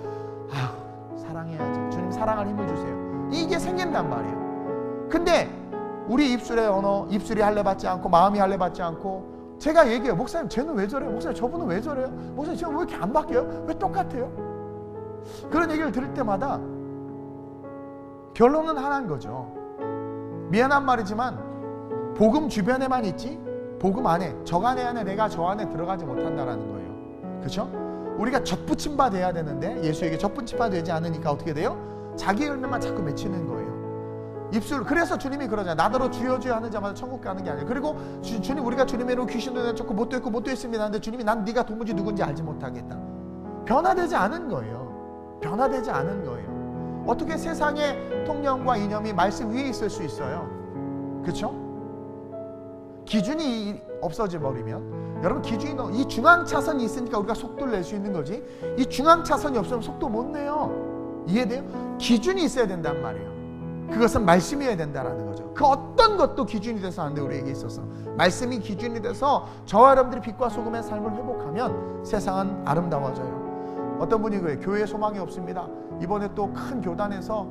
아유 사랑해야지. 주님 사랑할 힘을 주세요. 이게 생긴단 말이에요. 근데 우리 입술의 언어, 입술이 할례받지 않고 마음이 할례받지 않고 제가 얘기해요. 목사님 쟤는 왜 저래요? 목사님 저분은 왜 저래요? 목사님 지금 왜 이렇게 안 바뀌어요? 왜 똑같아요? 그런 얘기를 들을 때마다 결론은 하나인 거죠. 미안한 말이지만 복음 주변에만 있지 복음 안에 저 안에 내가 저 안에 들어가지 못한다라는 거예요. 그렇죠? 우리가 젖붙임 바 돼야 되는데 예수에게 젖붙임 바 되지 않으니까 어떻게 돼요? 자기 열매만 자꾸 맺히는 거예요. 입술. 그래서 주님이 그러잖아요. 나더러 주여 주여 하는 자마다 천국 가는 게 아니에요. 그리고 주님 우리가 주님의 이름으로 귀신도 내쫓고 못도 있고 못도 있습니다 하는데 주님이 난 네가 도무지 누군지 알지 못하겠다. 변화되지 않은 거예요. 변화되지 않은 거예요. 어떻게 세상의 통념과 이념이 말씀 위에 있을 수 있어요? 그렇죠? 기준이 없어져 버리면 여러분 기준이 이 중앙차선이 있으니까 우리가 속도를 낼 수 있는 거지 이 중앙차선이 없으면 속도 못 내요. 이해돼요? 기준이 있어야 된단 말이에요. 그것은 말씀이어야 된다라는 거죠. 그 어떤 것도 기준이 돼서 안 돼. 우리에게 있어서 말씀이 기준이 돼서 저와 여러분들이 빛과 소금의 삶을 회복하면 세상은 아름다워져요. 어떤 분이 그래요. 교회에 소망이 없습니다. 이번에 또 큰 교단에서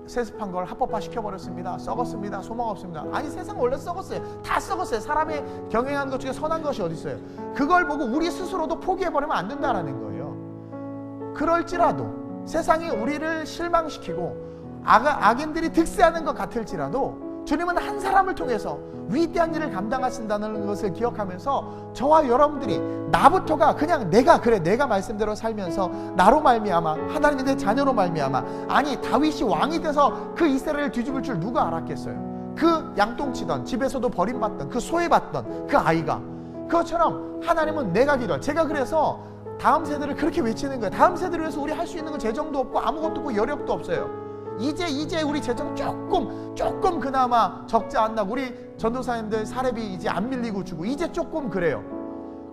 세습한 걸 합법화 시켜버렸습니다. 썩었습니다. 소망 없습니다. 아니 세상은 원래 썩었어요. 다 썩었어요. 사람의 경영하는 것 중에 선한 것이 어디 있어요. 그걸 보고 우리 스스로도 포기해버리면 안 된다라는 거예요. 그럴지라도 세상이 우리를 실망시키고 악인들이 득세하는 것 같을지라도 주님은 한 사람을 통해서 위대한 일을 감당하신다는 것을 기억하면서 저와 여러분들이 나부터가 그냥 내가 말씀대로 살면서 나로 말미암아 하나님이 내 자녀로 말미암아 아니 다윗이 왕이 돼서 그 이스라엘을 뒤집을 줄 누가 알았겠어요. 그 양똥치던 집에서도 버림받던 그 소외받던 그 아이가 그것처럼 하나님은 내가 기도할 제가 그래서 다음 세대를 그렇게 외치는 거예요. 다음 세대를 위해서 우리 할 수 있는 건 재정도 없고 아무것도 없고 여력도 없어요. 이제 우리 재정 조금 그나마 적지 않나. 우리 전도사님들 사례비 이제 안 밀리고 주고 이제 조금 그래요.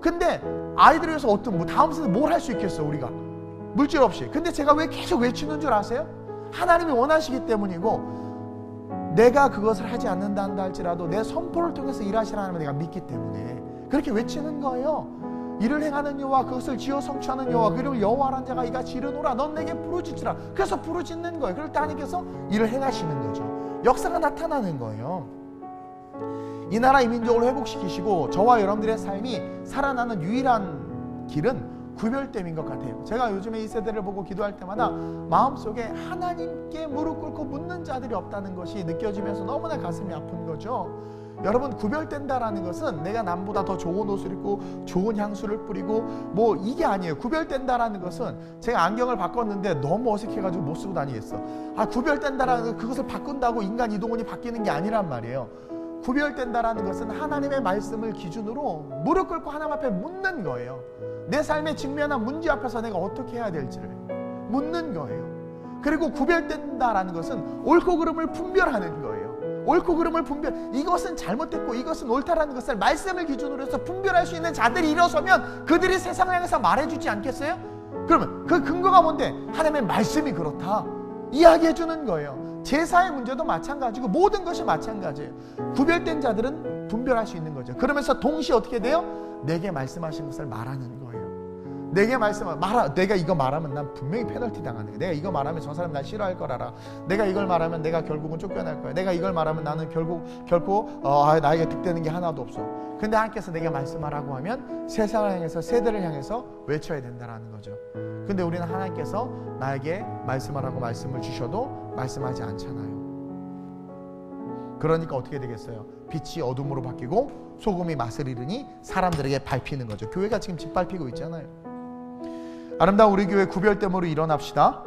근데 아이들을 위해서 어떤 다음 세대 뭘 할 수 있겠어 우리가 물질 없이. 근데 제가 왜 계속 외치는 줄 아세요? 하나님이 원하시기 때문이고 내가 그것을 하지 않는다 한다 할지라도 내 선포를 통해서 일하시라는 하나님을 내가 믿기 때문에 그렇게 외치는 거예요. 이를 행하는 여호와, 그것을 지어 성취하는 여호와, 그리고 여호와라는 자가 이같이 이르노라. 넌 내게 부르짖으라. 그래서 부르짖는 거예요. 그럴 때 하나님께서 일을 행하시는 거죠. 역사가 나타나는 거예요. 이 나라 이 민족을 회복시키시고 저와 여러분들의 삶이 살아나는 유일한 길은 구별됨인 것 같아요. 제가 요즘에 이 세대를 보고 기도할 때마다 마음속에 하나님께 무릎 꿇고 묻는 자들이 없다는 것이 느껴지면서 너무나 가슴이 아픈 거죠. 여러분, 구별된다라는 것은 내가 남보다 더 좋은 옷을 입고 좋은 향수를 뿌리고 뭐 이게 아니에요. 구별된다라는 것은 제가 안경을 바꿨는데 너무 어색해가지고 못 쓰고 다니겠어. 구별된다라는 건 그것을 바꾼다고 인간 이동원이 바뀌는 게 아니란 말이에요. 구별된다라는 것은 하나님의 말씀을 기준으로 무릎 꿇고 하나님 앞에 묻는 거예요. 내 삶에 직면한 문제 앞에서 내가 어떻게 해야 될지를 묻는 거예요. 그리고 구별된다라는 것은 옳고 그름을 분별하는 거예요. 옳고 그름을 이것은 잘못됐고 이것은 옳다라는 것을 말씀을 기준으로 해서 분별할 수 있는 자들이 일어서면 그들이 세상을 향해서 말해주지 않겠어요? 그러면 그 근거가 뭔데? 하나님의 말씀이 그렇다 이야기해 주는 거예요. 제사의 문제도 마찬가지고 모든 것이 마찬가지예요. 구별된 자들은 분별할 수 있는 거죠. 그러면서 동시에 어떻게 돼요? 내게 말씀하신 것을 말하는 거예요. 내게 내가 이거 말하면 난 분명히 페널티 당하는 거야. 내가 이거 말하면 저 사람 날 싫어할 거라라. 내가 이걸 말하면 내가 결국은 쫓겨날 거야. 내가 이걸 말하면 나는 결코 나에게 득되는 게 하나도 없어. 근데 하나님께서 내게 말씀하라고 하면 세상을 향해서, 세대를 향해서 외쳐야 된다라는 거죠. 근데 우리는 하나님께서 나에게 말씀하라고 말씀을 주셔도 말씀하지 않잖아요. 그러니까 어떻게 되겠어요? 빛이 어둠으로 바뀌고 소금이 맛을 잃으니 사람들에게 밟히는 거죠. 교회가 지금 짓밟히고 있잖아요. 아름다운 우리 교회 구별됨으로 일어납시다.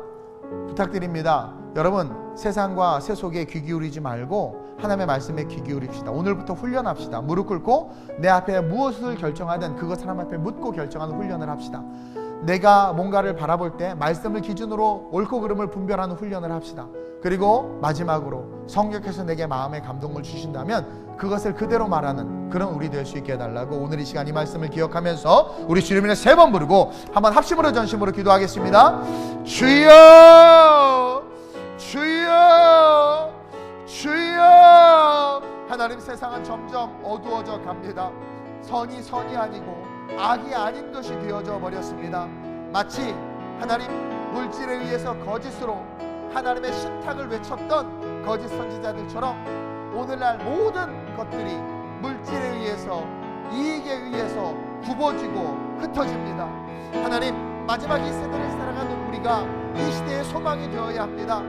부탁드립니다. 여러분, 세상과 세속에 귀 기울이지 말고 하나님의 말씀에 귀 기울입시다. 오늘부터 훈련합시다. 무릎 꿇고 내 앞에 무엇을 결정하든 그것 하나님 앞에 묻고 결정하는 훈련을 합시다. 내가 뭔가를 바라볼 때 말씀을 기준으로 옳고 그름을 분별하는 훈련을 합시다. 그리고 마지막으로 성령께서 내게 마음의 감동을 주신다면 그것을 그대로 말하는 그런 우리 될 수 있게 해달라고 오늘 이 시간 이 말씀을 기억하면서 우리 주님을 3번 부르고 한번 합심으로 전심으로 기도하겠습니다. 주여, 주여, 주여. 하나님, 세상은 점점 어두워져 갑니다. 선이 아니고 악이 아닌 것이 되어져 버렸습니다. 마치 하나님 물질에 의해서 거짓으로 하나님의 신탁을 외쳤던 거짓 선지자들처럼 오늘날 모든 것들이 물질에 의해서, 이익에 의해서 굽어지고 흩어집니다. 하나님, 마지막 이 세대를 살아가는 우리가 이 시대의 소망이 되어야 합니다.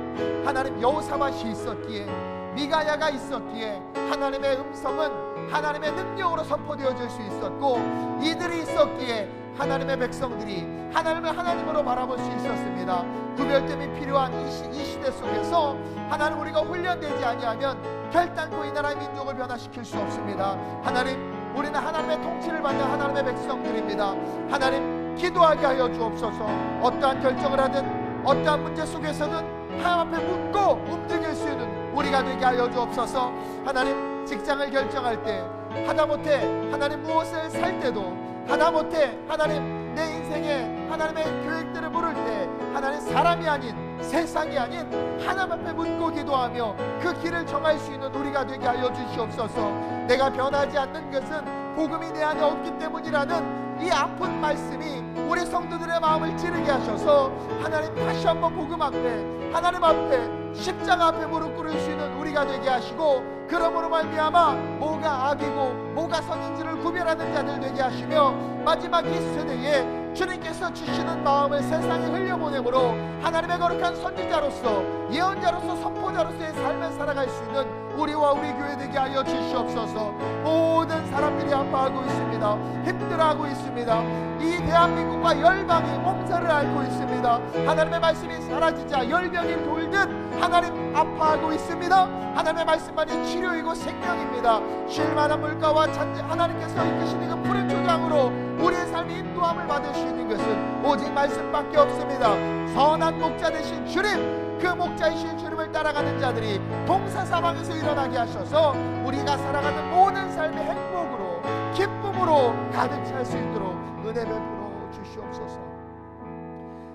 하나님, 여호사밧이 있었기에, 미가야가 있었기에 하나님의 음성은 하나님의 능력으로 선포되어질 수 있었고, 이들이 있었기에 하나님의 백성들이 하나님을 하나님으로 바라볼 수 있었습니다. 구별됨이 필요한 이 시대 속에서 하나님, 우리가 훈련되지 아니하면 결단코 이 나라의 민족을 변화시킬 수 없습니다. 하나님, 우리는 하나님의 통치를 받는 하나님의 백성들입니다. 하나님, 기도하게 하여 주옵소서. 어떠한 결정을 하든 어떠한 문제 속에서는 하나님 앞에 묻고 움직일 수 있는 우리가 되게 하여 주옵소서. 하나님, 직장을 결정할 때, 하다못해 하나님 무엇을 살 때도, 하다못해 하나님 내 인생에 하나님의 계획들을 물을 때 하나님, 사람이 아닌, 세상이 아닌 하나님 앞에 묻고 기도하며 그 길을 정할 수 있는 우리가 되게 하여 주시옵소서. 내가 변하지 않는 것은 복음이 내 안에 없기 때문이라는 이 아픈 말씀이 우리 성도들의 마음을 찌르게 하셔서 하나님, 다시 한번 복음 앞에, 하나님 앞에, 십자가 앞에 무릎 꿇을 수 있는 우리가 되게 하시고, 그러므로 말미암아 뭐가 악이고 뭐가 선인지를 구별하는 자들 되게 하시며, 마지막 이 세대에 주님께서 주시는 마음을 세상에 흘려보내므로 하나님의 거룩한 선지자로서, 예언자로서, 선포자로서의 삶을 살아갈 수 있는 우리와 우리 교회 되게 하여 주시옵소서. 모든 사람들이 아파하고 있습니다. 힘들어하고 있습니다. 이 대한민국과 열방이 몸살을 앓고 있습니다. 하나님의 말씀이 사라지자 열병이 돌듯 하나님 아파하고 있습니다. 하나님의 말씀만이 치료이고 생명입니다. 쉴만한 물가와 잔디, 하나님께서 이끄시는 그 푸른 초장으로 우리의 삶이 인도함을 받을 수 있는 것은 오직 말씀밖에 없습니다. 선한 목자 되신 주님, 그 목자이신 주님을 따라가는 자들이 동사사방에서 일어나게 하셔서 우리가 살아가는 모든 삶의 행복으로, 기쁨으로 가득 찰 수 있도록 은혜 베풀어 주시옵소서.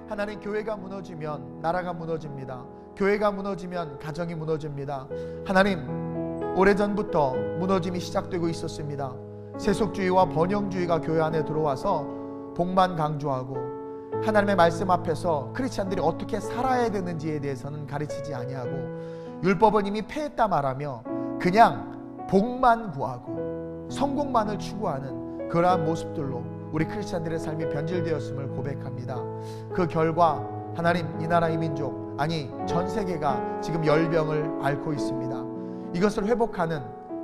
하나님, 교회가 무너지면 나라가 무너집니다. 교회가 무너지면 가정이 무너집니다. 하나님, 오래전부터 무너짐이 시작되고 있었습니다. 세속주의와 번영주의가 교회 안에 들어와서 복만 강조하고 하나님의 말씀 앞에서 크리스찬들이 어떻게 살아야 되는지에 대해서는 가르치지 아니하고 율법은 이미 폐했다 말하며 그냥 복만 구하고 성공만을 추구하는 그러한 모습들로 우리 크리스찬들의 삶이 변질되었음을 고백합니다. 그 결과 하나님, 이 나라 이 민족, 아니 전 세계가 지금 열병을 앓고 있습니다. 이것을 회복하는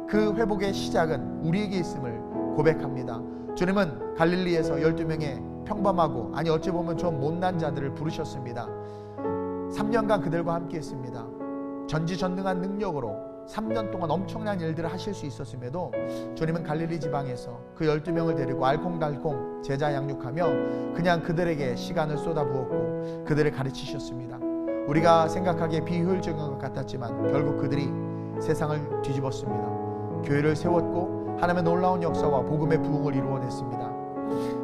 그 회복의 시작은 우리에게 있음을 고백합니다. 주님은 갈릴리에서 12명의 평범하고, 아니 어찌 보면 좀 못난 자들을 부르셨습니다. 3년간 그들과 함께 했습니다. 전지전능한 능력으로 3년 동안 엄청난 일들을 하실 수 있었음에도 주님은 갈릴리 지방에서 그 12명을 데리고 알콩달콩 제자 양육하며 그냥 그들에게 시간을 쏟아부었고 그들을 가르치셨습니다. 우리가 생각하기에 비효율적인 것 같았지만 결국 그들이 세상을 뒤집었습니다. 교회를 세웠고 하나님의 놀라운 역사와 복음의 부흥을 이루어냈습니다.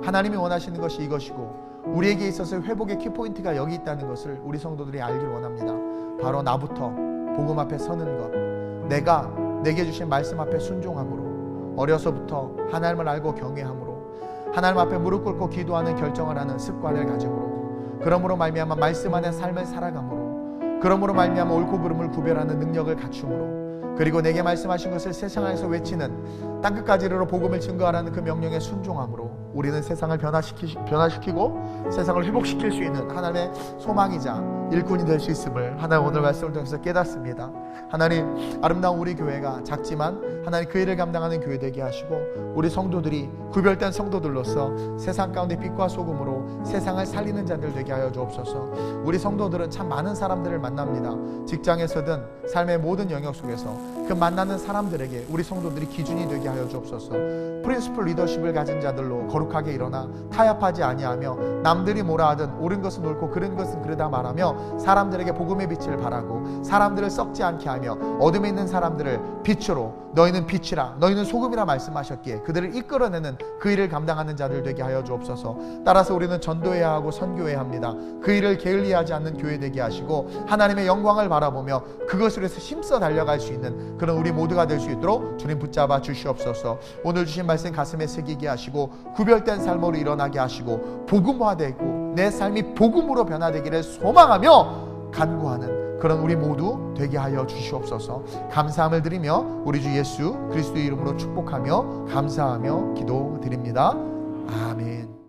하나님이 원하시는 것이 이것이고 우리에게 있어서 회복의 키포인트가 여기 있다는 것을 우리 성도들이 알기를 원합니다. 바로 나부터 복음 앞에 서는 것, 내가 내게 주신 말씀 앞에 순종함으로, 어려서부터 하나님을 알고 경외함으로, 하나님 앞에 무릎 꿇고 기도하는 결정을 하는 습관을 가짐으로, 그러므로 말미암아 말씀 안에 삶을 살아감으로, 그러므로 말미암아 옳고 그름을 구별하는 능력을 갖춤으로, 그리고 내게 말씀하신 것을 세상에서 외치는 땅끝까지 이르러 복음을 증거하라는 그 명령에 순종함으로 우리는 세상을 변화시키고 세상을 회복시킬 수 있는 하나님의 소망이자 일꾼이 될 수 있음을 하나님 오늘 말씀을 통해서 깨닫습니다. 하나님, 아름다운 우리 교회가 작지만 하나님 그 일을 감당하는 교회 되게 하시고 우리 성도들이 구별된 성도들로서 세상 가운데 빛과 소금으로 세상을 살리는 자들 되게 하여 주옵소서. 우리 성도들은 참 많은 사람들을 만납니다. 직장에서든 삶의 모든 영역 속에서 그 만나는 사람들에게 우리 성도들이 기준이 되게 하여 주옵소서. 프린시플 리더십을 가진 자들로 거룩하게 일어나 타협하지 아니하며 남들이 뭐라 하든 옳은 것은 옳고 그른 것은 그르다 말하며 사람들에게 복음의 빛을 발하고 사람들을 썩지 않게 하며 어둠에 있는 사람들을 빛으로, 너희는 빛이라 너희는 소금이라 말씀하셨기에 그들을 이끌어내는 그 일을 감당하는 자들 되게 하여 주옵소서. 따라서 우리는 전도해야 하고 선교해야 합니다. 그 일을 게을리하지 않는 교회 되게 하시고 하나님의 영광을 바라보며 그것을 위해서 힘써 달려갈 수 있는 그런 우리 모두가 될 수 있도록 주님 붙잡아 주시옵소서. 오늘 주신 말씀 가슴에 새기게 하시고 구별된 삶으로 일어나게 하시고 복음화되고 내 삶이 복음으로 변화되기를 소망하며 간구하는 그런 우리 모두 되게 하여 주시옵소서. 감사함을 드리며 우리 주 예수 그리스도의 이름으로 축복하며 감사하며 기도드립니다. 아멘.